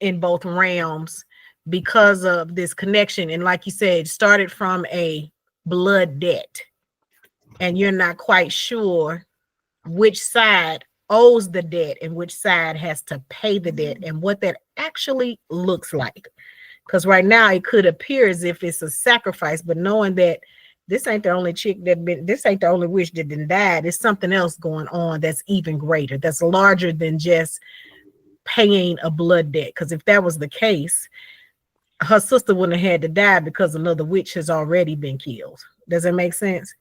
in both realms because of this connection. And like you said, it started from a blood debt, and you're not quite sure which side owes the debt and which side has to pay the debt and what that actually looks like. Because right now it could appear as if it's a sacrifice, but knowing that this ain't the only this ain't the only witch that didn't die. There's something else going on that's even greater, that's larger than just paying a blood debt. Because if that was the case, her sister wouldn't have had to die because another witch has already been killed. Does that make sense?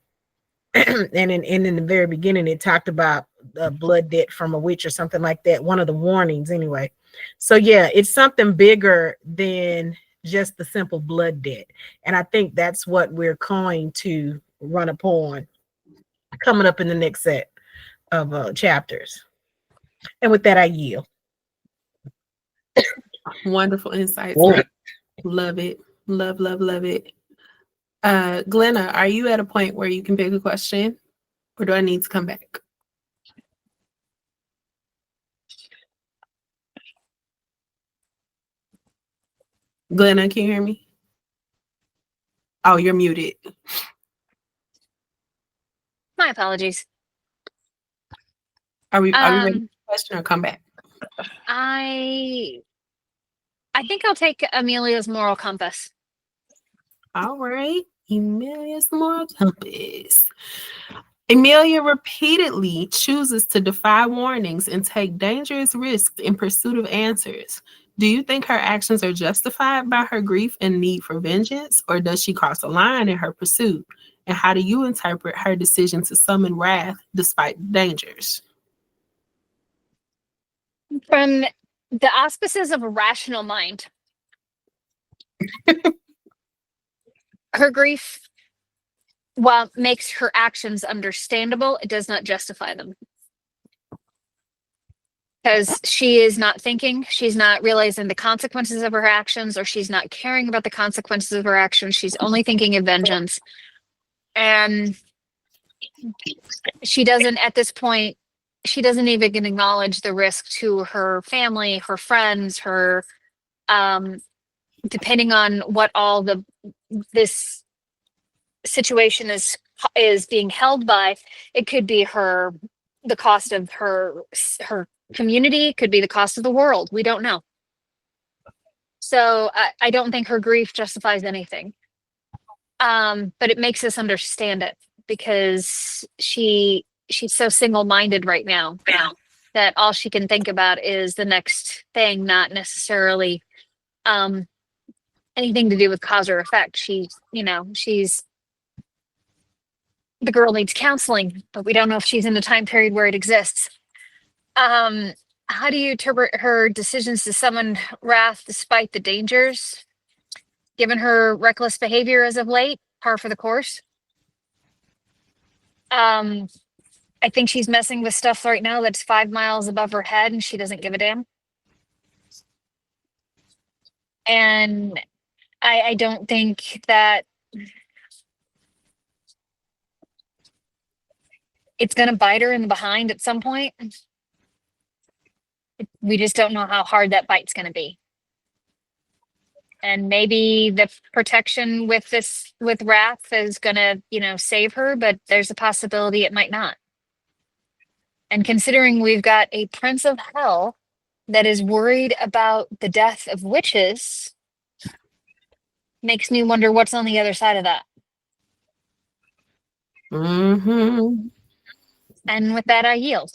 And in the very beginning, it talked about a blood debt from a witch or something like that. One of the warnings, anyway. So yeah, it's something bigger than just the simple blood debt, and I think that's what we're going to run upon coming up in the next set of chapters. And with that, I yield.
Wonderful insights. Love it. Love it. Glenna, are you at a point where you can pick a question, or do I need to come back? Glenna, can you hear me? Oh, you're muted.
My apologies.
Are we ready for the question or come back?
I think I'll take Amelia's moral compass.
All right. Amelia's moral compass. Amelia repeatedly chooses to defy warnings and take dangerous risks in pursuit of answers. Do you think her actions are justified by her grief and need for vengeance, or does she cross a line in her pursuit? And how do you interpret her decision to summon wrath despite dangers?
From the auspices of a rational mind, her grief, while makes her actions understandable, it does not justify them. Because she is not thinking, she's not realizing the consequences of her actions, or she's not caring about the consequences of her actions. She's only thinking of vengeance. And she doesn't, at this point, she doesn't even acknowledge the risk to her family, her friends, her, depending on what all this situation is being held by. It could be the cost of her community, could be the cost of the world. We don't know. So I don't think her grief justifies anything. But it makes us understand it, because she's so single-minded right now that all she can think about is the next thing, not necessarily anything to do with cause or effect. She's the girl needs counseling, but we don't know if she's in a time period where it exists. How do you interpret her decisions to summon wrath despite the dangers? Given her reckless behavior as of late, par for the course. I think she's messing with stuff right now that's 5 miles above her head, and she doesn't give a damn. And I don't think that it's going to bite her in the behind at some point. We just don't know how hard that bite's going to be. And maybe the protection with wrath is going to, save her, but there's a possibility it might not. And considering we've got a prince of hell that is worried about the death of witches, makes me wonder what's on the other side of that.
Mm-hmm.
And with that, I yield.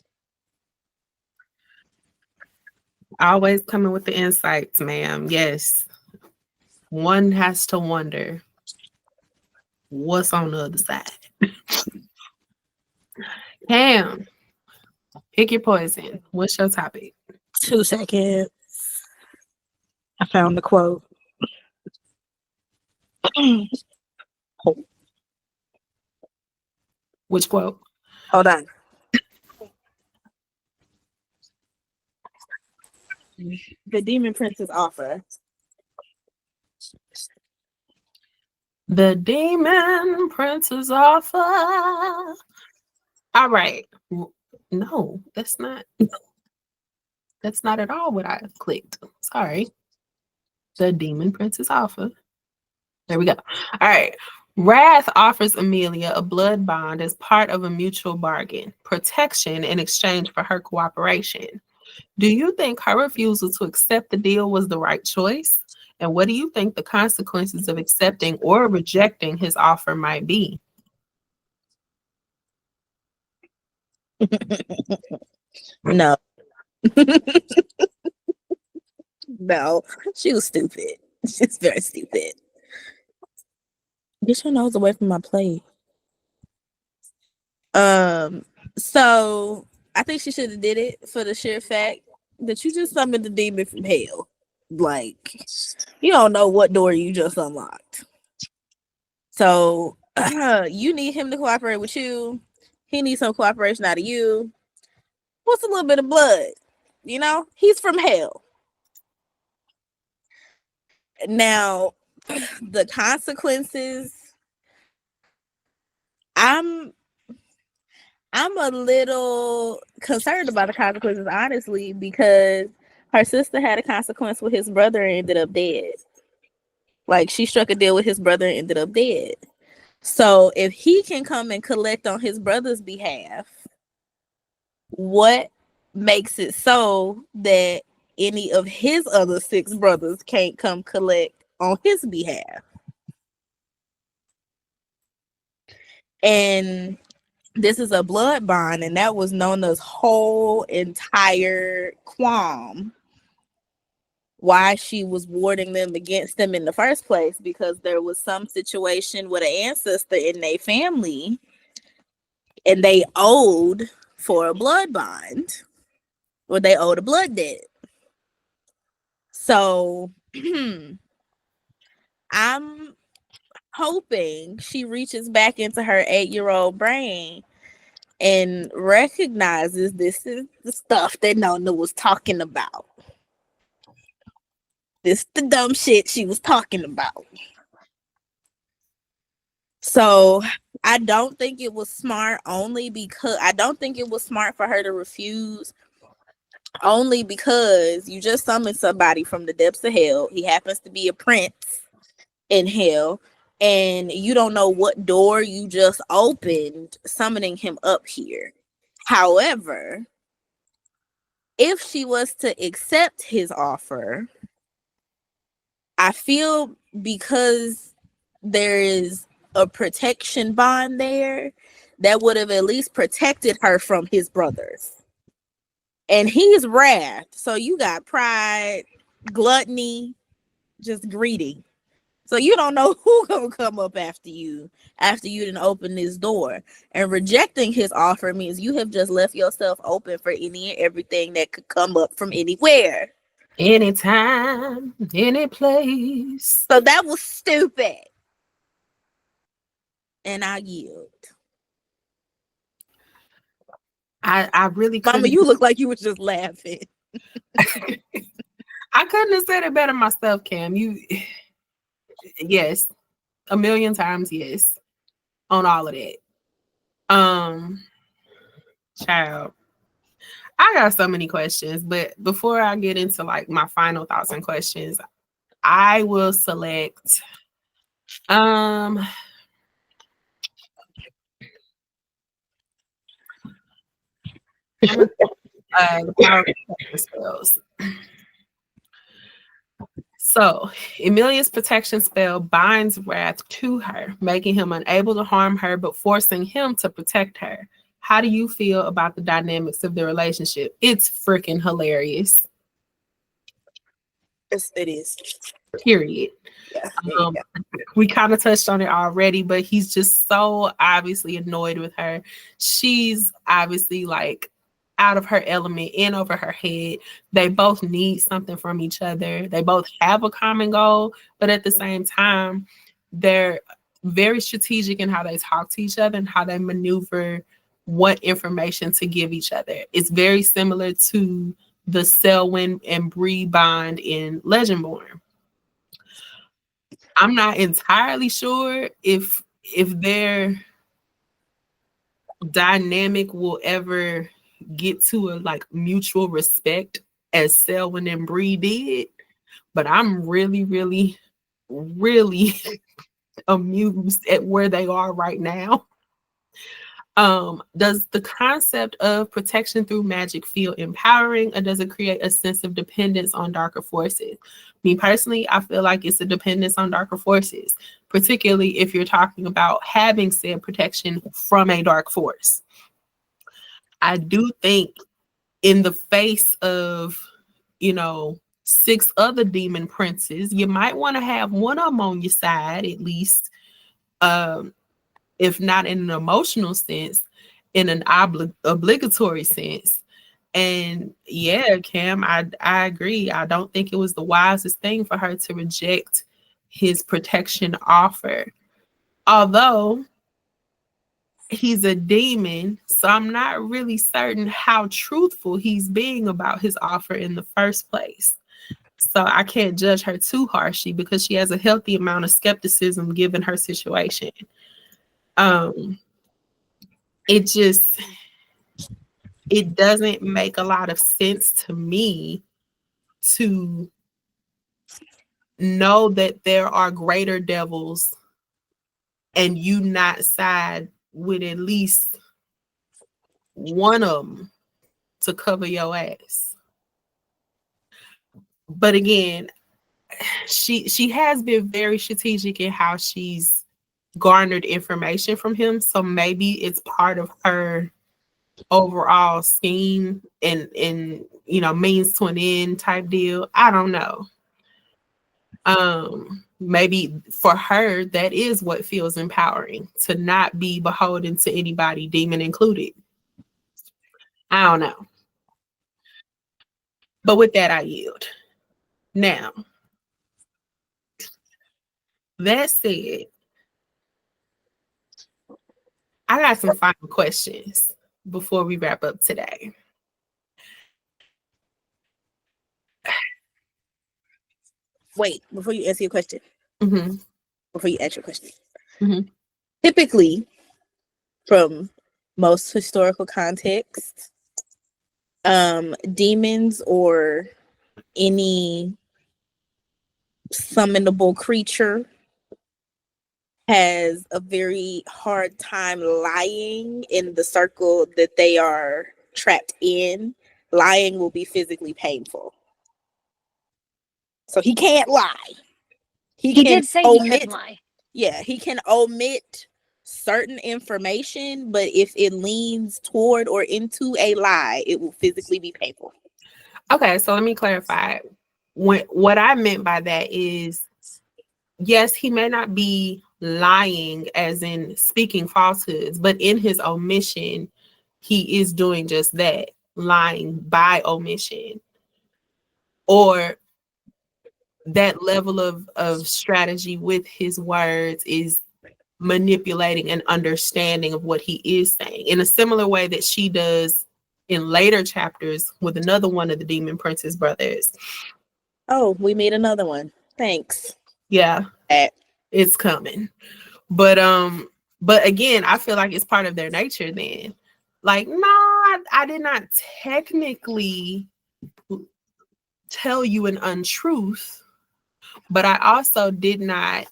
Always coming with the insights, ma'am. Yes. One has to wonder what's on the other side. Cam, pick your poison. What's your topic?
2 seconds. I found the quote.
Which quote?
Hold on. The Demon Prince's offer.
The Demon Prince's offer. All right. No, that's not at all what I clicked. Sorry. The Demon Prince's offer. There we go. All right. Wrath offers Amelia a blood bond as part of a mutual bargain, protection in exchange for her cooperation. Do you think her refusal to accept the deal was the right choice? And what do you think the consequences of accepting or rejecting his offer might be?
No. No. She was stupid. She's very stupid. Get your nose away from my plate. So I think she should have did it for the sheer fact that you just summoned the demon from hell. Like, you don't know what door you just unlocked. So you need him to cooperate with you. He needs some cooperation out of you. What's a little bit of blood? You know, he's from hell. Now, the consequences, I'm a little concerned about the consequences, honestly, because her sister had a consequence with his brother and ended up dead. Like, she struck a deal with his brother and ended up dead. So if he can come and collect on his brother's behalf, what makes it so that any of his other 6 brothers can't come collect on his behalf? And this is a blood bond, and that was Nona's whole entire qualm why she was warding them against them in the first place, because there was some situation with an ancestor in their family and they owed for a blood bond, or they owed a blood debt. So I'm hoping she reaches back into her 8-year-old brain and recognizes this is the stuff that Nona was talking about. This the dumb shit she was talking about. So I don't think it was smart, only because I don't think it was smart for her to refuse, only because you just summoned somebody from the depths of hell. He happens to be a prince in hell, and you don't know what door you just opened summoning him up here. However, if she was to accept his offer, I feel because there is a protection bond there, that would have at least protected her from his brothers. And he's wrath. So you got pride, gluttony, just greedy. So you don't know who gonna come up after you didn't open this door. And rejecting his offer means you have just left yourself open for any and everything that could come up from anywhere.
Anytime, any place.
So that was stupid. And I yield.
I really couldn't.
Mama, you look like you were just laughing.
I couldn't have said it better myself, Cam. Yes, a million times yes on all of that. Child, I got so many questions, but before I get into like my final thoughts and questions, I will select the power of protection spells. So, Emilia's protection spell binds Wrath to her, making him unable to harm her, but forcing him to protect her. How do you feel about the dynamics of the relationship? It's freaking hilarious.
Yes, it is.
Period.
Yeah,
we kind of touched on it already, but he's just so obviously annoyed with her. She's obviously like out of her element, in over her head. They both need something from each other. They both have a common goal, but at the same time, they're very strategic in how they talk to each other and how they maneuver what information to give each other. It's very similar to the Selwyn and Bree bond in Legendborn. I'm not entirely sure if their dynamic will ever get to a like mutual respect as Selwyn and Bree did, but I'm really, really, really amused at where they are right now. Does the concept of protection through magic feel empowering, or does it create a sense of dependence on darker forces? Me personally, I feel like it's a dependence on darker forces, particularly if you're talking about having said protection from a dark force. I do think in the face of, 6 other demon princes, you might want to have one of them on your side, at least, if not in an emotional sense, in an obligatory sense. And yeah, Cam, I agree. I don't think it was the wisest thing for her to reject his protection offer. Although he's a demon, so I'm not really certain how truthful he's being about his offer in the first place. So I can't judge her too harshly because she has a healthy amount of skepticism given her situation. It doesn't make a lot of sense to me to know that there are greater devils and you not side with at least one of them to cover your ass. But again, she has been very strategic in how she's garnered information from him. So maybe it's part of her overall scheme and means to an end type deal. I don't know. Maybe for her that is what feels empowering, to not be beholden to anybody, demon included. I don't know. But with that, I yield. Now, that said, I got some final questions before we wrap up today.
Wait, before you answer your question.
Mm-hmm.
Before you ask your question.
Mm-hmm.
Typically, from most historical contexts, demons or any summonable creature has a very hard time lying in the circle that they are trapped in. Lying will be physically painful. So he can't lie.
He did say he couldn't lie.
Yeah, he can omit certain information, but if it leans toward or into a lie, it will physically be painful.
Okay, so let me clarify. What I meant by that is, yes, he may not be lying as in speaking falsehoods, but in his omission, he is doing just that, lying by omission. Or that level of strategy with his words is manipulating an understanding of what he is saying in a similar way that she does in later chapters with another one of the Demon Princess brothers.
Oh, we made another one. Thanks.
Yeah, it's coming. But again, I feel like it's part of their nature then. Like, no, I did not technically tell you an untruth, but I also did not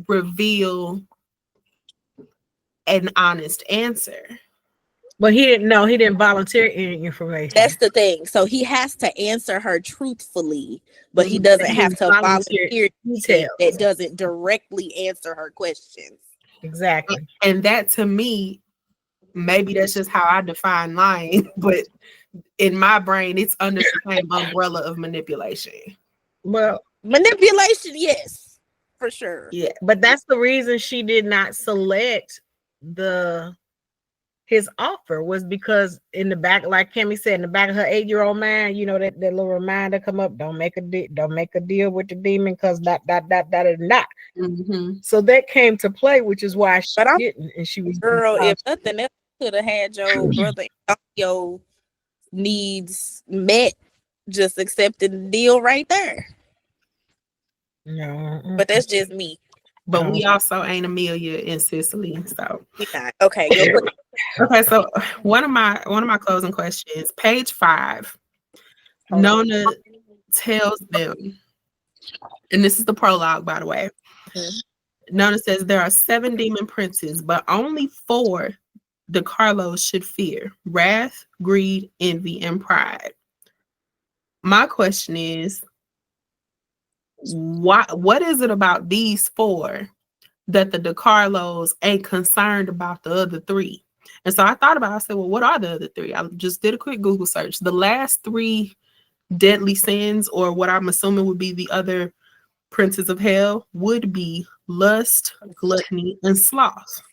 reveal an honest answer.
But he didn't volunteer any information.
That's the thing. So he has to answer her truthfully, but he doesn't have to volunteer details that doesn't directly answer her questions.
Exactly.
And that, to me, maybe that's just how I define lying, but in my brain, it's under the same umbrella of manipulation.
Well,
manipulation, yes, for sure.
Yeah, but that's the reason she did not select his offer, was because in the back, like Kimmy said, in the back of her 8-year-old mind, that little reminder come up: don't make a deal with the demon, because that is not.
Mm-hmm.
So that came to play, which is why she didn't, and she was
girl. If nothing else, could have had your brother your needs met, just accepting the deal right there.
No.
But that's just me.
But we also ain't Amelia and Cicely, so
We not. Okay, go put
okay. So one of my closing questions, page 5.
Hold on.
Nona tells them, and this is the prologue, by the way.
Mhm.
Nona says there are 7 demon princes, but only 4 the Carlos should fear: wrath, greed, envy, and pride. My question is, what is it about these 4 that the DeCarlos ain't concerned about the other 3? And so I thought about it. I said, well, what are the other 3? I just did a quick Google search. The last 3 deadly sins, or what I'm assuming would be the other princes of hell, would be lust, gluttony, and sloth.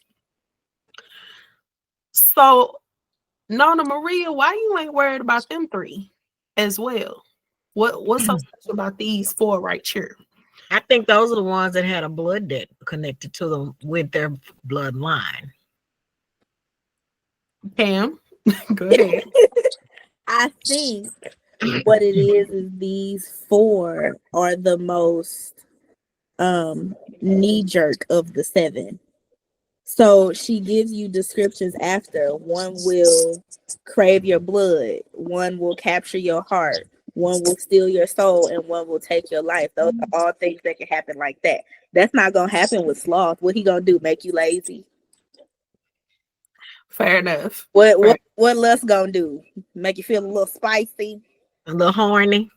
So, Nona Maria, why you ain't worried about them 3 as well? What's so special about these 4 right here?
I think those are the ones that had a blood debt connected to them with their bloodline.
Pam, go ahead.
I think what it is these 4 are the most knee jerk of the 7. So she gives you descriptions after. One will crave your blood, one will capture your heart, one will steal your soul, and one will take your life. Those are all things that can happen like that. That's not gonna happen with sloth. What he gonna do? Make you lazy?
Fair enough.
What lust gonna do? Make you feel a little spicy?
A little horny.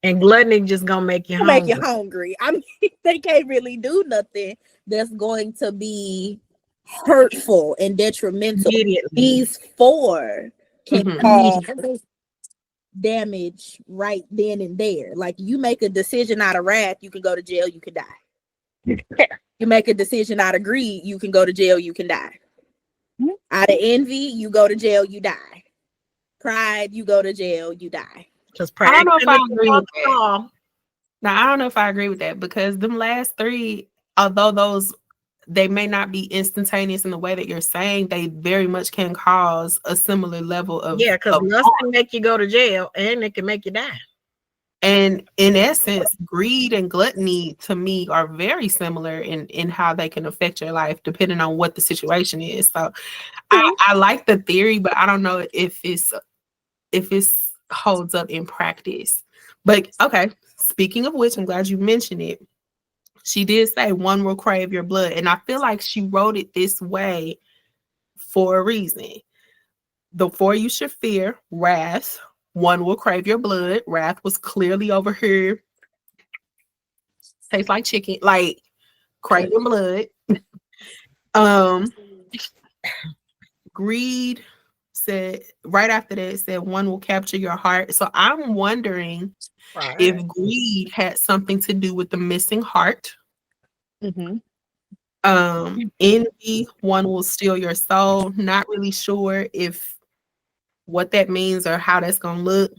And gluttony just gonna make you
Make
hungry.
you hungry. I mean, they can't really do nothing that's going to be hurtful and detrimental.
Immediately.
These 4 can
Mhm.
cause damage right then and there. Like, you make a decision out of wrath, you can go to jail, you can die. You make a decision out of greed, you can go to jail, you can die. Out of envy, you go to jail, you die. Pride, you go to jail, you die.
Because
I don't know if I agree with that. Now, I don't know if I agree with that, because them last 3, although those, they may not be instantaneous in the way that you're saying, they very much can cause a similar level of
because lust
harm.
can make you go to jail and it can make you die.
And in essence, greed and gluttony to me are very similar in how they can affect your life depending on what the situation is. So I like the theory, but I don't know if it's holds up in practice. But okay, speaking of which, I'm glad you mentioned it. She did say one will crave your blood, and I feel like she wrote it this way for a reason. The 4 you should fear: wrath, one will crave your blood. Wrath was clearly over here. Tastes like chicken, like craving blood. Greed said right after that, it said one will capture your heart. So I'm wondering if greed had something to do with the missing heart.
Mm-hmm.
Envy, one will steal your soul. Not really sure if what that means or how that's gonna look.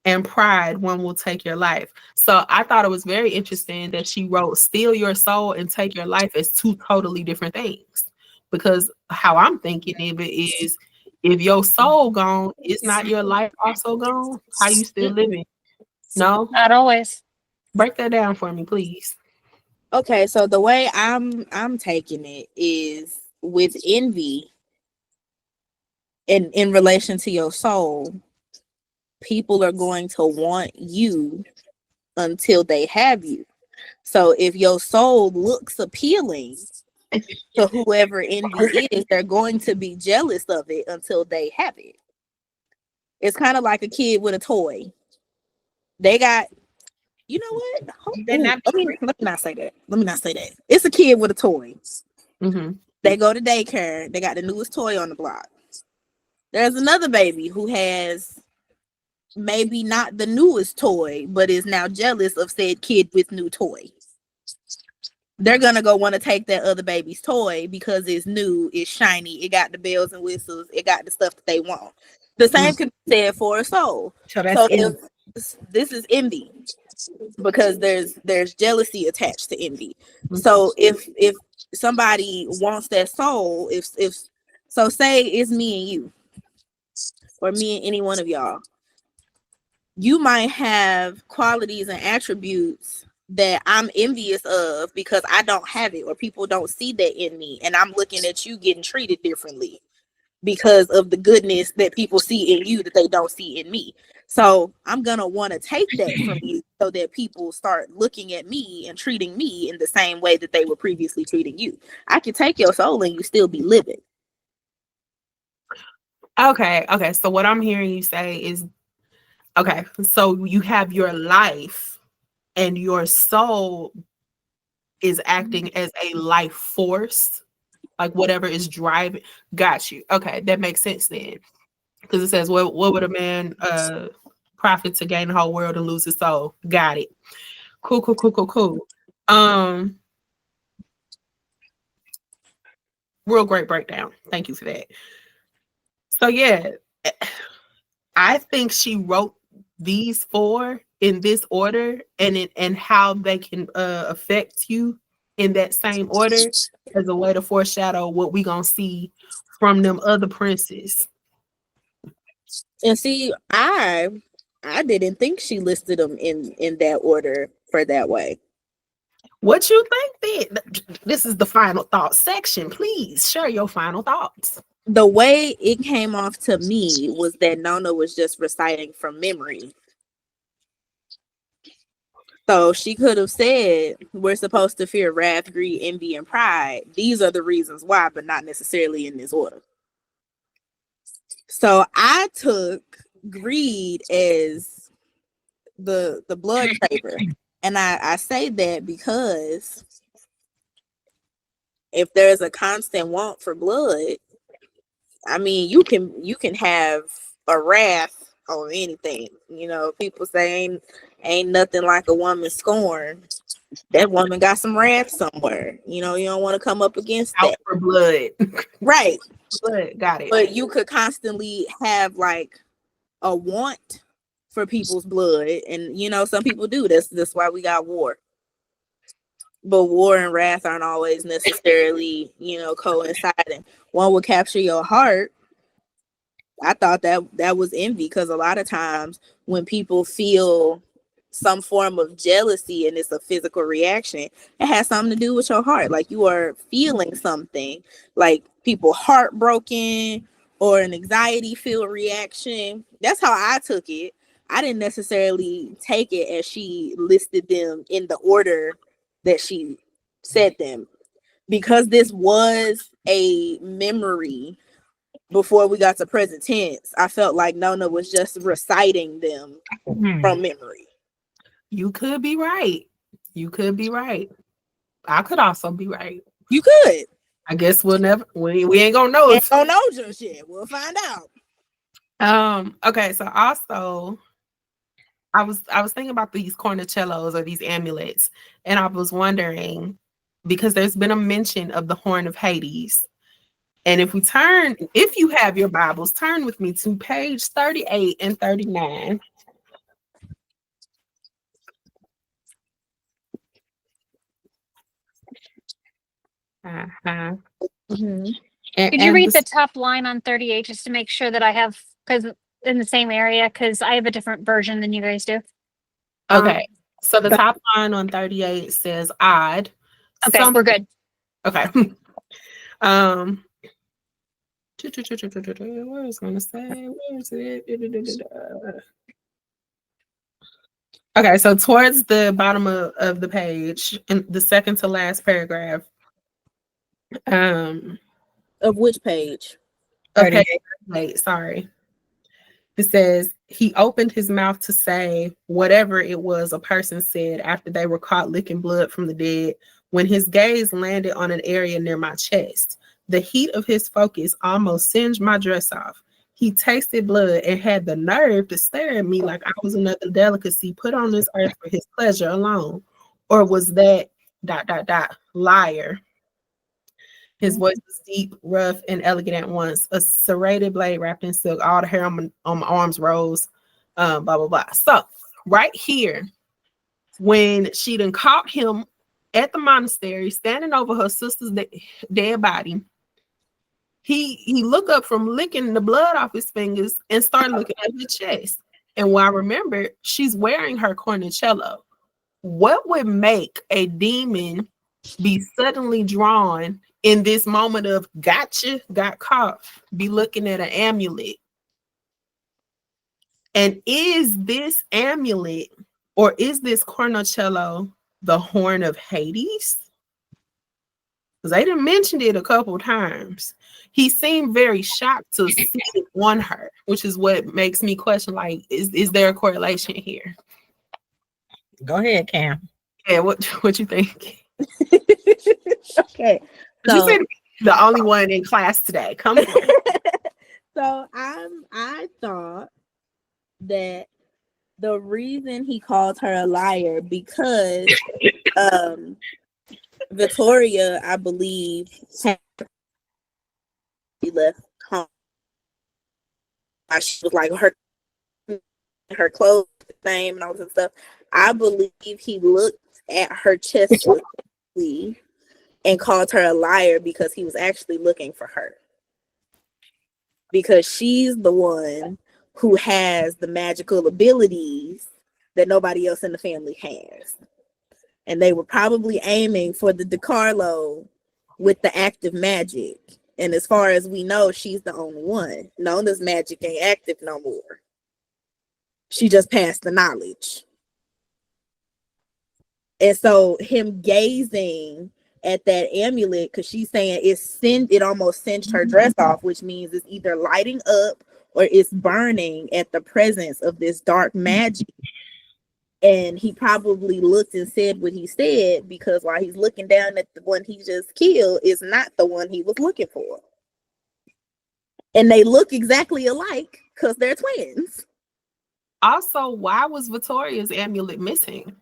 And pride, one will take your life. So I thought it was very interesting that she wrote steal your soul and take your life as 2 totally different things. Because how I'm thinking of it is, if your soul gone, is not your life also gone? How you still living? No?
Not always.
Break that down for me, please.
Okay, so the way I'm taking it is with envy, in relation to your soul, people are going to want you until they have you. So if your soul looks appealing to whoever envy is, they're going to be jealous of it until they have it. It's kind of like a kid with a toy. They got, you know what? Let me not say that. Let me not say that. It's a kid with a toy.
Mm-hmm.
They go to daycare. They got the newest toy on the block. There's another baby who has maybe not the newest toy, but is now jealous of said kid with new toy. They're gonna go want to take that other baby's toy because it's new, it's shiny, it got the bells and whistles, it got the stuff that they want. The same can be said for a soul. So if this is envy, because there's jealousy attached to envy. So if somebody wants that soul, if so, say it's me and you. or me and any one of y'all, you might have qualities and attributes that I'm envious of because I don't have it or people don't see that in me. And I'm looking at you getting treated differently because of the goodness that people see in you that they don't see in me. So I'm going to want to take that from you so that people start looking at me and treating me in the same way that they were previously treating you. I can take your soul and you still be living.
Okay. So what I'm hearing you say is, okay, so you have your life and your soul is acting as a life force, like whatever is driving. Got you. Okay, that makes sense then. Because it says, what would a man profit to gain the whole world and lose his soul? Got it. Cool. Real great breakdown. Thank you for that. So yeah, I think she wrote these four in this order and how they can affect you in that same order as a way to foreshadow what we gonna see from them other princes.
And see, I didn't think she listed them in that order for that way.
What you think then? This is the final thoughts section. Please share your final thoughts.
The way it came off to me was that Nona was just reciting from memory. So she could have said, we're supposed to fear wrath, greed, envy, and pride. These are the reasons why, but not necessarily in this order. So I took greed as the blood craver. And I say that because if there's a constant want for blood, I mean, you can have a wrath on anything. You know, people say ain't nothing like a woman scorned. That woman got some wrath somewhere. You know, you don't want to come up against
Out
that.
for blood.
Right.
Blood, got it.
But you could constantly have like a want for people's blood. And you know, some people do. That's why we got war. But war and wrath aren't always necessarily, you know, coinciding. One will capture your heart. I thought that was envy, because a lot of times when people feel some form of jealousy and it's a physical reaction, it has something to do with your heart. Like you are feeling something, like people heartbroken or an anxiety filled reaction. That's how I took it. I didn't necessarily take it as she listed them in the order that she said them, because this was a memory before we got to present tense. I felt like Nona was just reciting them from memory.
You could be right. You could be right. I could also be right.
You could.
I guess we'll never. We ain't gonna know.
Don't know just yet. We'll find out.
Okay. So also, I was thinking about these cornicellos or these amulets, and I was wondering, because there's been a mention of the Horn of Hades. And if you have your Bibles, turn with me to page 38 and 39. Uh-huh.
Mm-hmm. Could you read the top line on 38 just to make sure that I have, because in the same area, because I have a different version than you guys do.
Okay. So the top line on 38 says odd.
Okay, we're good.
Okay. What was I gonna say? Where is it? Okay, so towards the bottom of the page, in the second to last paragraph.
Of which page?
Okay, wait, sorry. It says, he opened his mouth to say whatever it was a person said after they were caught licking blood from the dead, when his gaze landed on an area near my chest. The heat of his focus almost singed my dress off. He tasted blood and had the nerve to stare at me like I was another delicacy put on this earth for his pleasure alone. Or was that ... liar? His voice was deep, rough, and elegant at once. A serrated blade wrapped in silk. All the hair on my arms rose. Blah, blah, blah. So right here, when she done caught him at the monastery, standing over her sister's dead body, he look up from licking the blood off his fingers and start looking at her chest. And when I remember, she's wearing her cornicello. What would make a demon be suddenly drawn in this moment of gotcha, got caught, be looking at an amulet? And is this amulet or is this cornicello the horn of Hades? Because they didn't mention it a couple times. He seemed very shocked to see it on her, which is what makes me question, like, is there a correlation here?
Go ahead, Cam.
Yeah, what you think?
Okay.
You said the only one in class today. Come on.
So I thought that the reason he called her a liar because Victoria, I believe, had left home. She was like her clothes the same and all this stuff. I believe he looked at her chest and called her a liar because he was actually looking for her. Because she's the one who has the magical abilities that nobody else in the family has. And they were probably aiming for the DeCarlo with the active magic. And as far as we know, she's the only one. Nona's magic ain't active no more. She just passed the knowledge. And so him gazing at that amulet, because she's saying it almost cinched her dress off, which means it's either lighting up or it's burning at the presence of this dark magic. And he probably looked and said what he said because while he's looking down at the one he just killed is not the one he was looking for. And they look exactly alike because they're twins.
Also, why was Victoria's amulet missing?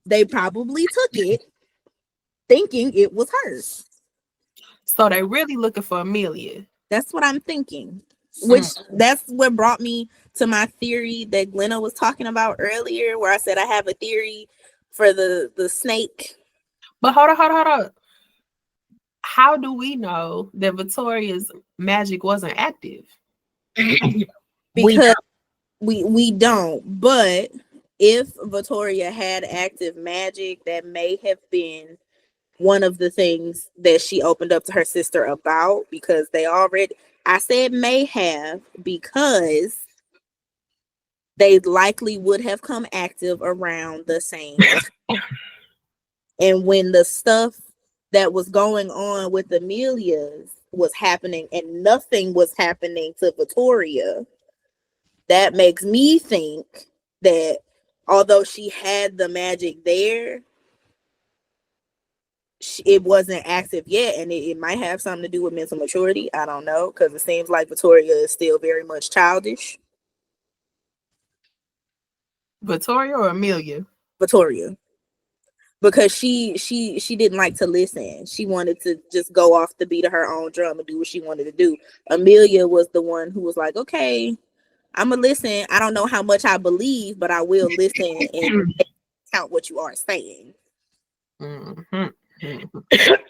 They probably took it thinking it was hers.
So they really looking for Amelia.
That's what I'm thinking. Which that's what brought me to my theory that Glenna was talking about earlier, where I said I have a theory for the snake.
But hold on. How do we know that Victoria's magic wasn't active?
Because we don't. But if Victoria had active magic, that may have been one of the things that she opened up to her sister about, because I said may have because they likely would have come active around the same time. And when the stuff that was going on with Amelia's was happening and nothing was happening to Victoria, that makes me think that although she had the magic there, it wasn't active yet, and it might have something to do with mental maturity. I don't know, because it seems like Victoria is still very much childish.
Victoria or Amelia?
Victoria, because she didn't like to listen. She wanted to just go off the beat of her own drum and do what she wanted to do. Amelia was the one who was like, okay, I'm gonna listen. I don't know how much I believe, but I will listen and count what you are saying.
Mm-hmm.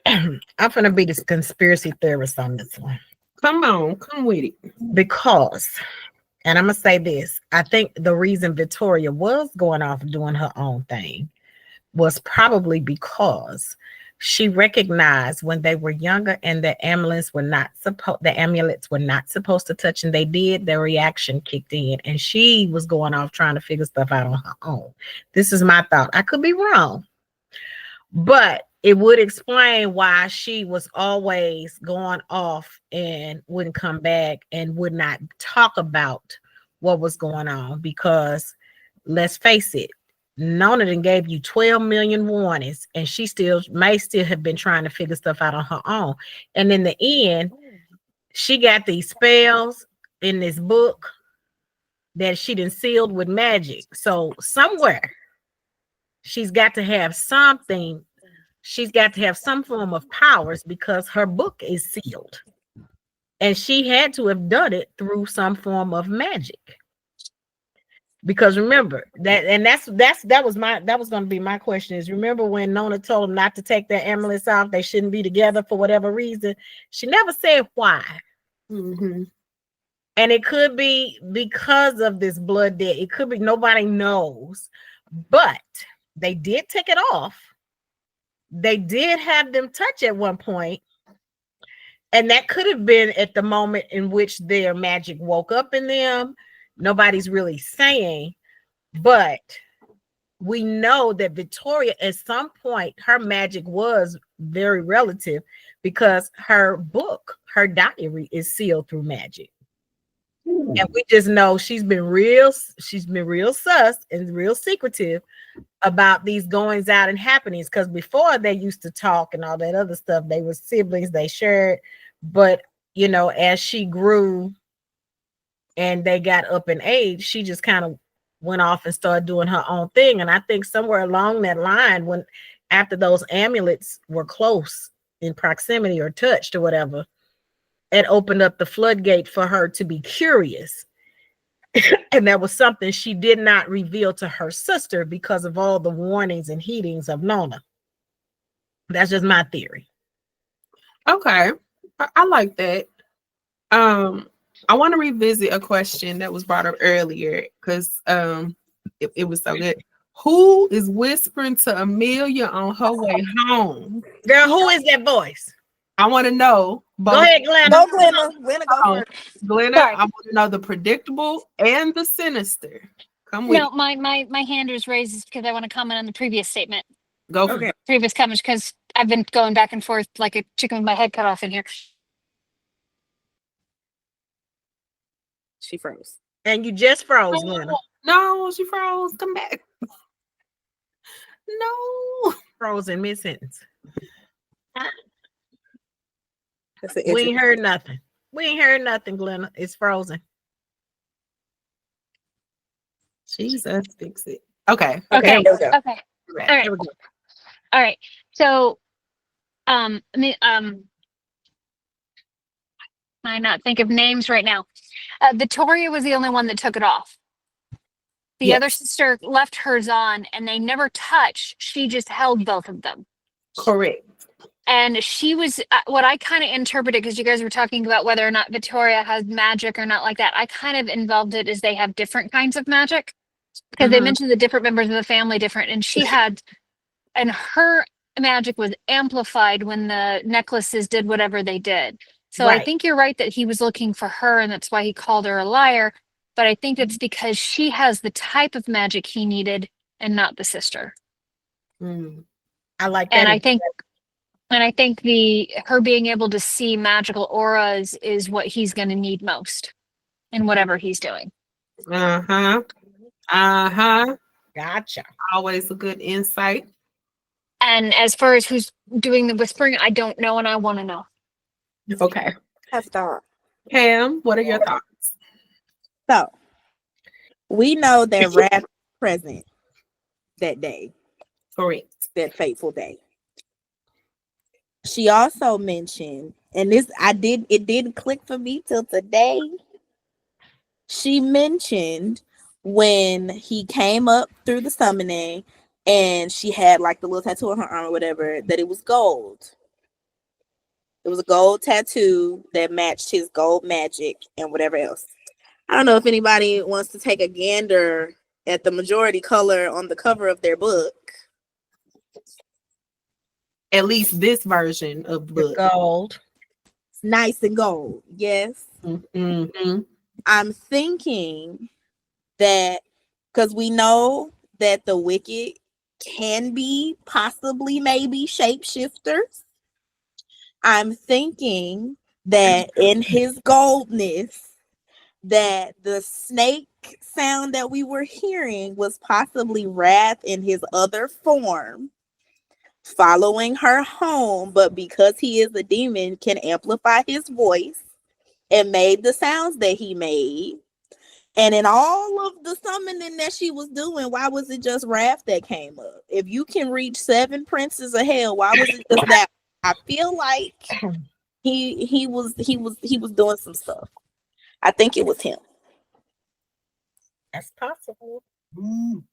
I'm gonna be this conspiracy theorist on this one.
Come on, come with it.
Because, and I'm gonna say this, I think the reason Victoria was going off doing her own thing was probably because she recognized when they were younger and the amulets were not supposed to touch, and they did, their reaction kicked in, and she was going off trying to figure stuff out on her own. This is my thought. I could be wrong, but it would explain why she was always going off and wouldn't come back and would not talk about what was going on. Because let's face it, Nona done gave you 12 million warnings, and she may still have been trying to figure stuff out on her own. And in the end, she got these spells in this book that she done sealed with magic. So somewhere she's got to have something. She's got to have some form of powers because her book is sealed. And she had to have done it through some form of magic. Because remember that, and that was going to be my question is, remember when Nona told them not to take their amulets off, they shouldn't be together for whatever reason. She never said why.
Mm-hmm.
And it could be because of this blood debt. It could be, nobody knows, but they did take it off. They did have them touch at one point, and that could have been at the moment in which their magic woke up in them. Nobody's really saying, but we know that Victoria, at some point, her magic was very relative because her book, her diary, is sealed through magic. And we just know she's been real sus and real secretive about these goings out and happenings. Because before they used to talk and all that other stuff, they were siblings, they shared. But as she grew and they got up in age, she just kind of went off and started doing her own thing. And I think somewhere along that line, when after those amulets were close in proximity or touched or whatever, it opened up the floodgate for her to be curious. And that was something she did not reveal to her sister because of all the warnings and heedings of Nona. That's just my theory.
Okay. I like that. I want to revisit a question that was brought up earlier because it was so good. Who is whispering to Amelia on her way home?
Girl, who is that voice?
I want to know.
Go ahead, Glenna.
Go, Glenna. Glenna, go first.
Glenna,
Sorry.
I want to know the predictable and the sinister. Come with
No,
it.
my hand is raised because I want to comment on the previous statement,
Go for
Okay.
it.
previous comments, because I've been going back and forth like a chicken with my head cut off in here.
She froze.
And you just froze, Glenna.
No, she froze. Come back. No.
Froze in mid-sentence.
That's an
We ain't heard nothing. We ain't heard nothing, Glenna. It's frozen.
Jesus, fix it. Okay.
Okay.
there we go.
Okay.
Right.
All right.
There we go.
All right. So, I not think of names right now. Victoria was the only one that took it off. The
Yes.
other sister left hers on, and they never touched. She just held both of them.
Correct.
And she was what I kind of interpreted, because you guys were talking about whether or not Victoria has magic or not like that. I kind of involved it as they have different kinds of magic, because they mentioned the different members of the family different, and she had, and her magic was amplified when the necklaces did whatever they did. So I
Right.
think you're right that he was looking for her, and that's why he called her a liar. But I think it's because she has the type of magic he needed and not the sister.
I like that.
And I think her being able to see magical auras is what he's going to need most in whatever he's doing.
Uh-huh.
Gotcha.
Always a good insight.
And as far as who's doing the whispering, I don't know, and I want to know.
Okay.
Have thought.
Pam, what are your thoughts?
So we know that Wrath was present that day,
Correct.
that fateful day. She also mentioned, and it didn't click for me till today. She mentioned when he came up through the summoning and she had like the little tattoo on her arm or whatever, that it was gold. It was a gold tattoo that matched his gold magic and whatever else. I don't know if anybody wants to take a gander at the majority color on the cover of their book.
At least this version of the book.
Gold.
It's nice and gold. Yes.
Mm-hmm.
I'm thinking that because we know that the wicked can be possibly maybe shapeshifters. I'm thinking that in his goldness, that the snake sound that we were hearing was possibly Wrath in his other form, following her home, but because he is a demon, can amplify his voice and made the sounds that he made. And in all of the summoning that she was doing, why was it just Wrath that came up? If you can reach 7 princes of hell, why was it just that? I feel like he was doing some stuff. I think it was him.
That's possible.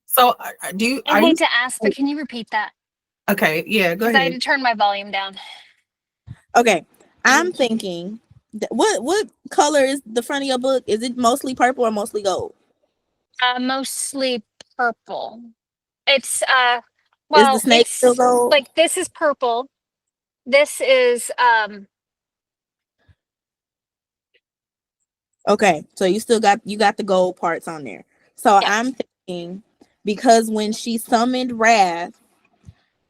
So do you
I
are you
hate to ask, but can you repeat that?
okay? Yeah, go
'Cause I had
ahead.
to turn my volume down.
Okay, I'm thinking. What color is the front of your book? Is it mostly purple or mostly gold?
Mostly purple. It's
Is the
well,
snake still
it's
gold?
like this is purple. This is
Okay, so you got the gold parts on there. So
yeah.
I'm thinking because when she summoned Wrath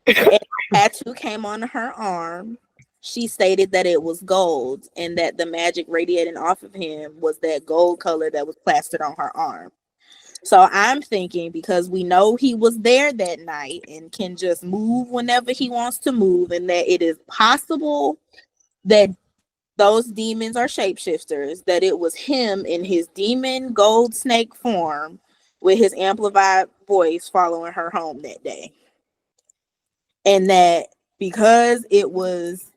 and the tattoo came on her arm, she stated that it was gold and that the magic radiating off of him was that gold color that was plastered on her arm. So I'm thinking because we know he was there that night and can just move whenever he wants to move, and that it is possible that those demons are shapeshifters, that it was him in his demon gold snake form with his amplified voice following her home that day. And that because it was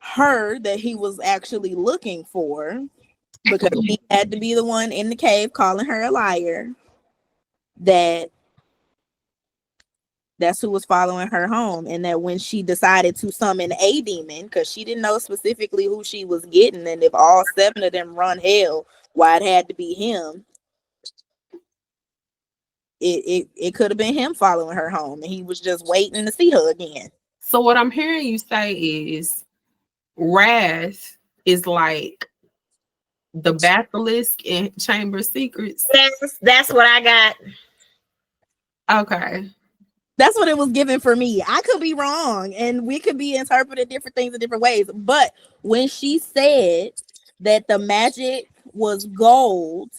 her that he was actually looking for, because he had to be the one in the cave calling her a liar, that's who was following her home. And that when she decided to summon a demon, because she didn't know specifically who she was getting, and if all 7 of them run hell, why it had to be him, it could have been him following her home, and he was just waiting to see her again.
So what I'm hearing you say is Wrath is like the basilisk in Chamber of Secrets.
Yes, that's what I got.
Okay.
That's what it was given for me. I could be wrong, and we could be interpreting different things in different ways. But when she said that the magic was gold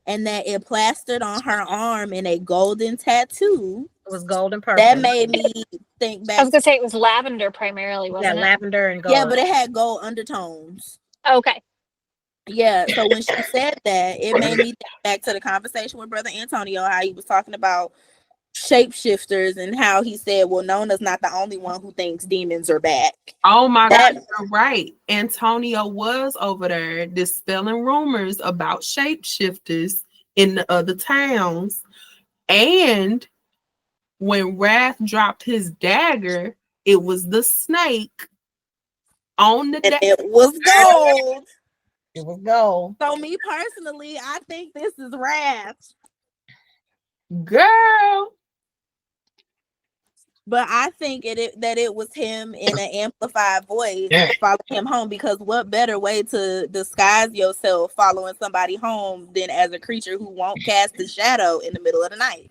and that it plastered on her arm in a golden tattoo,
It was gold and purple.
that made me think
I was
back.
gonna say it was lavender primarily,
Yeah,
wasn't it?
lavender and gold.
Yeah, but it had gold undertones.
Okay.
Yeah, so when she said that, it made me think back to the conversation with Brother Antonio, how he was talking about shapeshifters and how he said, well, Nona's not the only one who thinks demons are back.
Oh my
That-
God, you're right. Antonio was over there dispelling rumors about shapeshifters in the other towns. And when Wrath dropped his dagger, it was the snake on the
And
dagger.
it was gold.
It was gold.
So me personally, I think this is Wrath.
Girl.
But I think that it was him in an amplified voice following him home, because what better way to disguise yourself following somebody home than as a creature who won't cast a shadow in the middle of the night?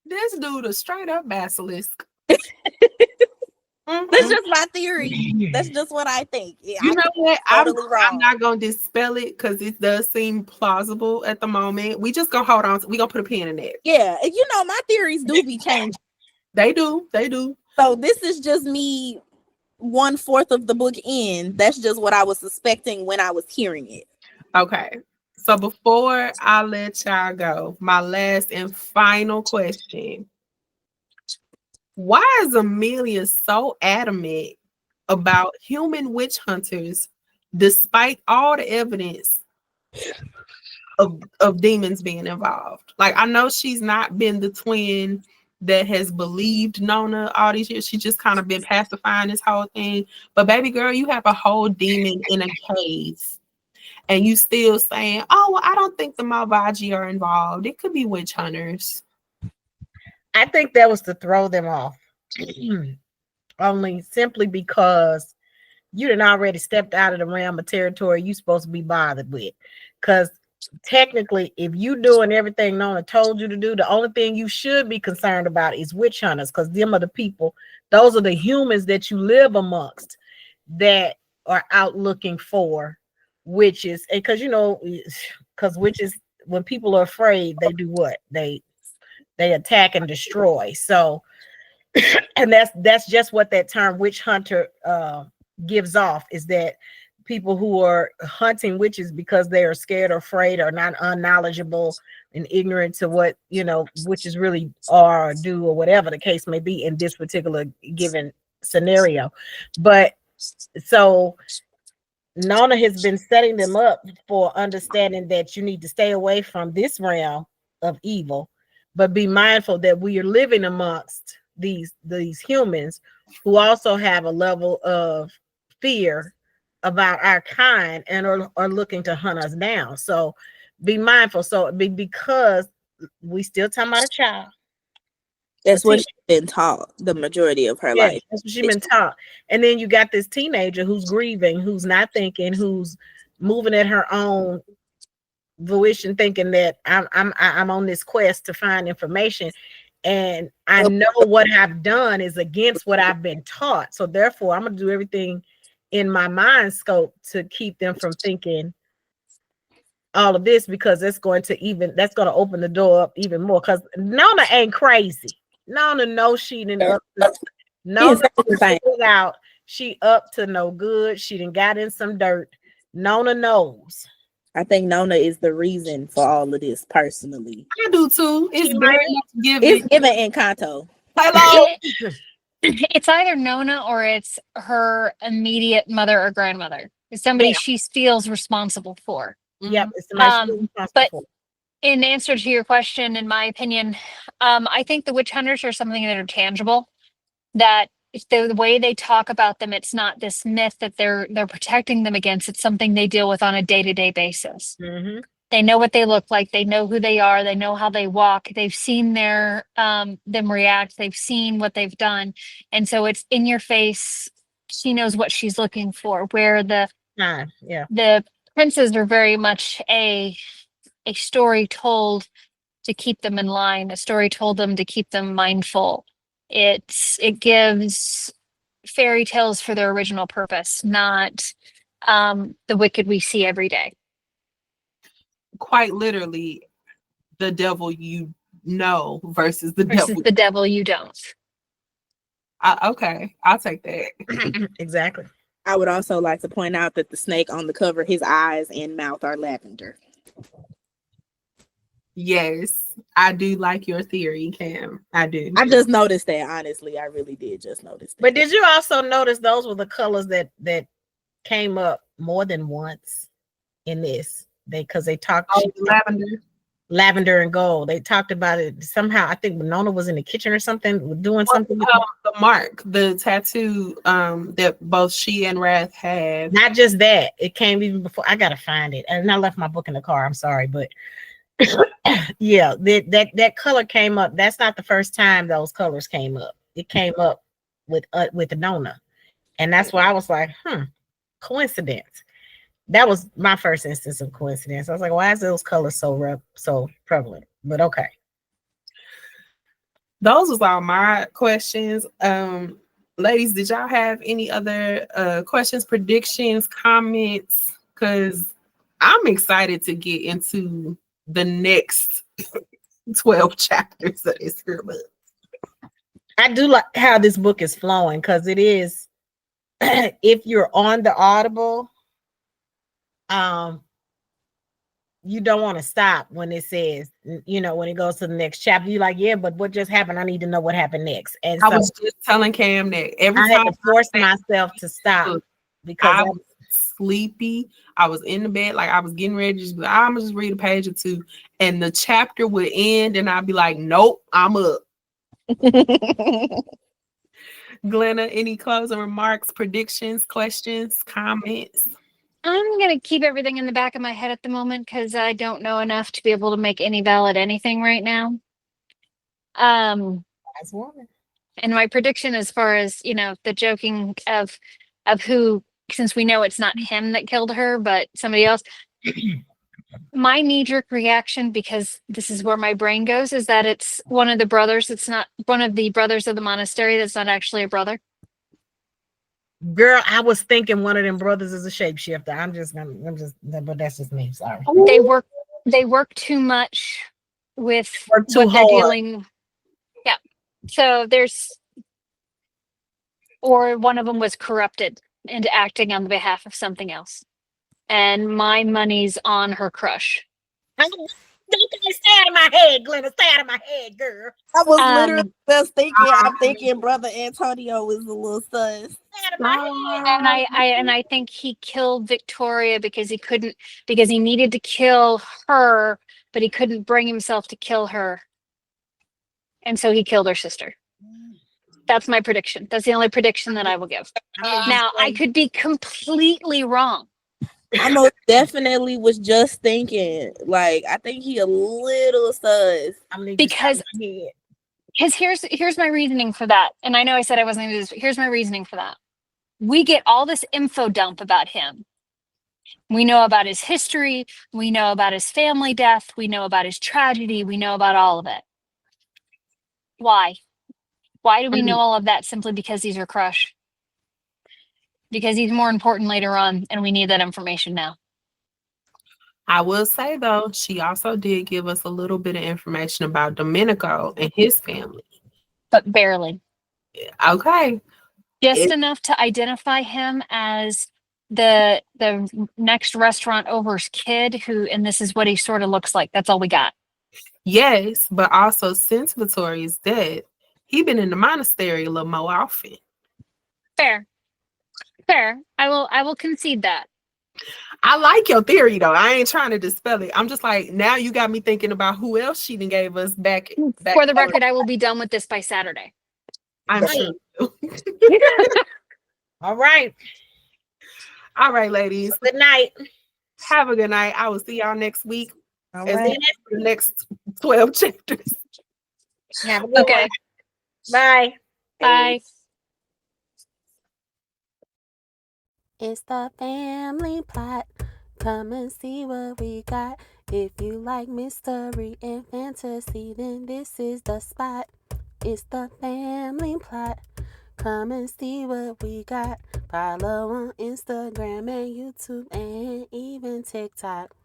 This dude a straight up basilisk.
That's just my theory. That's just what I think. Yeah,
You
I
know
could be
what?
totally
I'm
wrong.
not gonna dispel it because it does seem plausible at the moment. We just gonna hold on. We gonna put a pin in it.
Yeah, and you know my theories do be changing.
They do. They do.
So this is just me 1/4 of the book in. That's just what I was suspecting when I was hearing it.
Okay. So before I let y'all go, my last and final question. Why is Amelia so adamant about human witch hunters despite all the evidence of demons being involved? Like, I know she's not been the twin that has believed Nona all these years. She's just kind of been pacifying this whole thing. But baby girl, you have a whole demon in a cave. And you still saying, oh, well, I don't think the Malvagi are involved. It could be witch hunters.
I think that was to throw them off. Only simply because you done already stepped out of the realm of territory you supposed to be bothered with. Because technically, if you doing everything Nona told you to do, the only thing you should be concerned about is witch hunters, because them are the people, those are the humans that you live amongst that are out looking for witches. And because because witches, when people are afraid, they do what? They attack and destroy. So and that's just what that term witch hunter gives off, is that people who are hunting witches because they are scared or afraid or not unknowledgeable and ignorant to what witches really are or do, or whatever the case may be in this particular given scenario. But so Nona has been setting them up for understanding that you need to stay away from this realm of evil, but be mindful that we are living amongst these humans who also have a level of fear about our kind and are looking to hunt us down. So be mindful. So because we still talking about a child.
That's what she's been taught the majority of her life.
That's what she's been taught. And then you got this teenager who's grieving, who's not thinking, who's moving at her own volition, thinking that I'm on this quest to find information. And I know what I've done is against what I've been taught. So therefore, I'm gonna do everything in my mind scope to keep them from thinking all of this, because that's going to open the door up even more. Because Nona ain't crazy. Nona knows she didn't up to, Nona out she up to no good. She done got in some dirt. Nona knows.
I think Nona is the reason for all of this personally.
I do too. It's very much given.
It's given Encanto.
Hello.
It's either Nona or it's her immediate mother or grandmother. It's somebody she feels responsible for.
Yep. It's the
but in answer to your question, in my opinion, I think the witch hunters are something that are tangible. That the way they talk about them, it's not this myth that they're protecting them against. It's something they deal with on a day-to-day basis.
Mm-hmm.
They know what they look like. They know who they are. They know how they walk. They've seen them react. They've seen what they've done, and so it's in your face. She knows what she's looking for. Where the princes are very much a story told to keep them in line. A story told them to keep them mindful. It gives fairy tales for their original purpose, not the wicked we see every day.
Quite literally, the devil you know versus the
devil you don't.
Okay, I'll take that.
Exactly.
I would also like to point out that the snake on the cover, his eyes and mouth are lavender.
Yes, I do like your theory, Cam. I do.
I just noticed that, honestly. I really did just notice that.
But did you also notice those were the colors that came up more than once in this? Because they talked lavender and gold. They talked about it somehow. I think Nona was in the kitchen or something, doing something.
The mark, the tattoo that both she and Wrath had.
Not just that, it came even before. I gotta find it, and I left my book in the car. I'm sorry, but yeah, that color came up. That's not the first time those colors came up. It came up with Nona, and that's why I was like, coincidence. That was my first instance of coincidence. I was like, why is those colors so prevalent? But okay.
Those was all my questions. Ladies, did y'all have any other questions, predictions, comments? Because I'm excited to get into the next 12 chapters of this book.
I do like how this book is flowing, because it is, if you're on the Audible, you don't want to stop when it says, when it goes to the next chapter. You're like, yeah, but what just happened? I need to know what happened next. And
I was just telling Cam that every time
I had to force myself to stop because
I was sleepy. I was in the bed, like I was getting ready to I'm gonna just read a page or two, and the chapter would end, and I'd be like, nope, I'm up. Glenna, any closing remarks, predictions, questions, comments?
I'm going to keep everything in the back of my head at the moment because I don't know enough to be able to make any valid anything right now. And my prediction as far as, the joking of who, since we know it's not him that killed her, but somebody else, my knee-jerk reaction, because this is where my brain goes, is that it's one of the brothers. It's not one of the brothers of the monastery. That's not actually a brother.
Girl, I was thinking one of them brothers is a shapeshifter. But that's just me. Sorry.
They work too much with what
they're
dealing. Yeah. So or one of them was corrupted into acting on the behalf of something else. And my money's on her crush.
Stay out of my head, Glenda. Stay out of my head, girl.
I was literally just thinking.
Uh-huh.
I'm thinking Brother Antonio was a little sus.
Stay out of my head.
And I think he killed Victoria because he needed to kill her, but he couldn't bring himself to kill her. And so he killed her sister. That's my prediction. That's the only prediction that I will give. Now, I could be completely wrong.
I know definitely was just thinking. Like, I think he a little sus.
Because here's my reasoning for that. And I know I said I wasn't going to do this, but here's my reasoning for that. We get all this info dump about him. We know about his history. We know about his family death. We know about his tragedy. We know about all of it. Why? Why do we know all of that? Simply because he's her crush. Because he's more important later on, and we need that information now.
I will say though, she also did give us a little bit of information about Domenico and his family.
But barely.
Okay.
Just enough to identify him as the next restaurant over's kid who, and this is what he sort of looks like. That's all we got.
Yes, but also since Vittoria's dead, he been in the monastery a little more often.
Fair. I will concede that.
I like your theory though. I ain't trying to dispel it. I'm just like, now you got me thinking about who else she done gave us back.
For the record, I will be done with this by Saturday.
I'm sure.
All right.
All right, ladies.
Good night.
Have a good night. I will see y'all next week.
All
As
right.
in the next 12 chapters.
Have a good
Okay.
one. Bye.
Bye.
It's the family plot. Come and see what we got. If you like mystery and fantasy, then this is the spot. It's the family plot. Come and see what we got. Follow on Instagram and YouTube and even TikTok.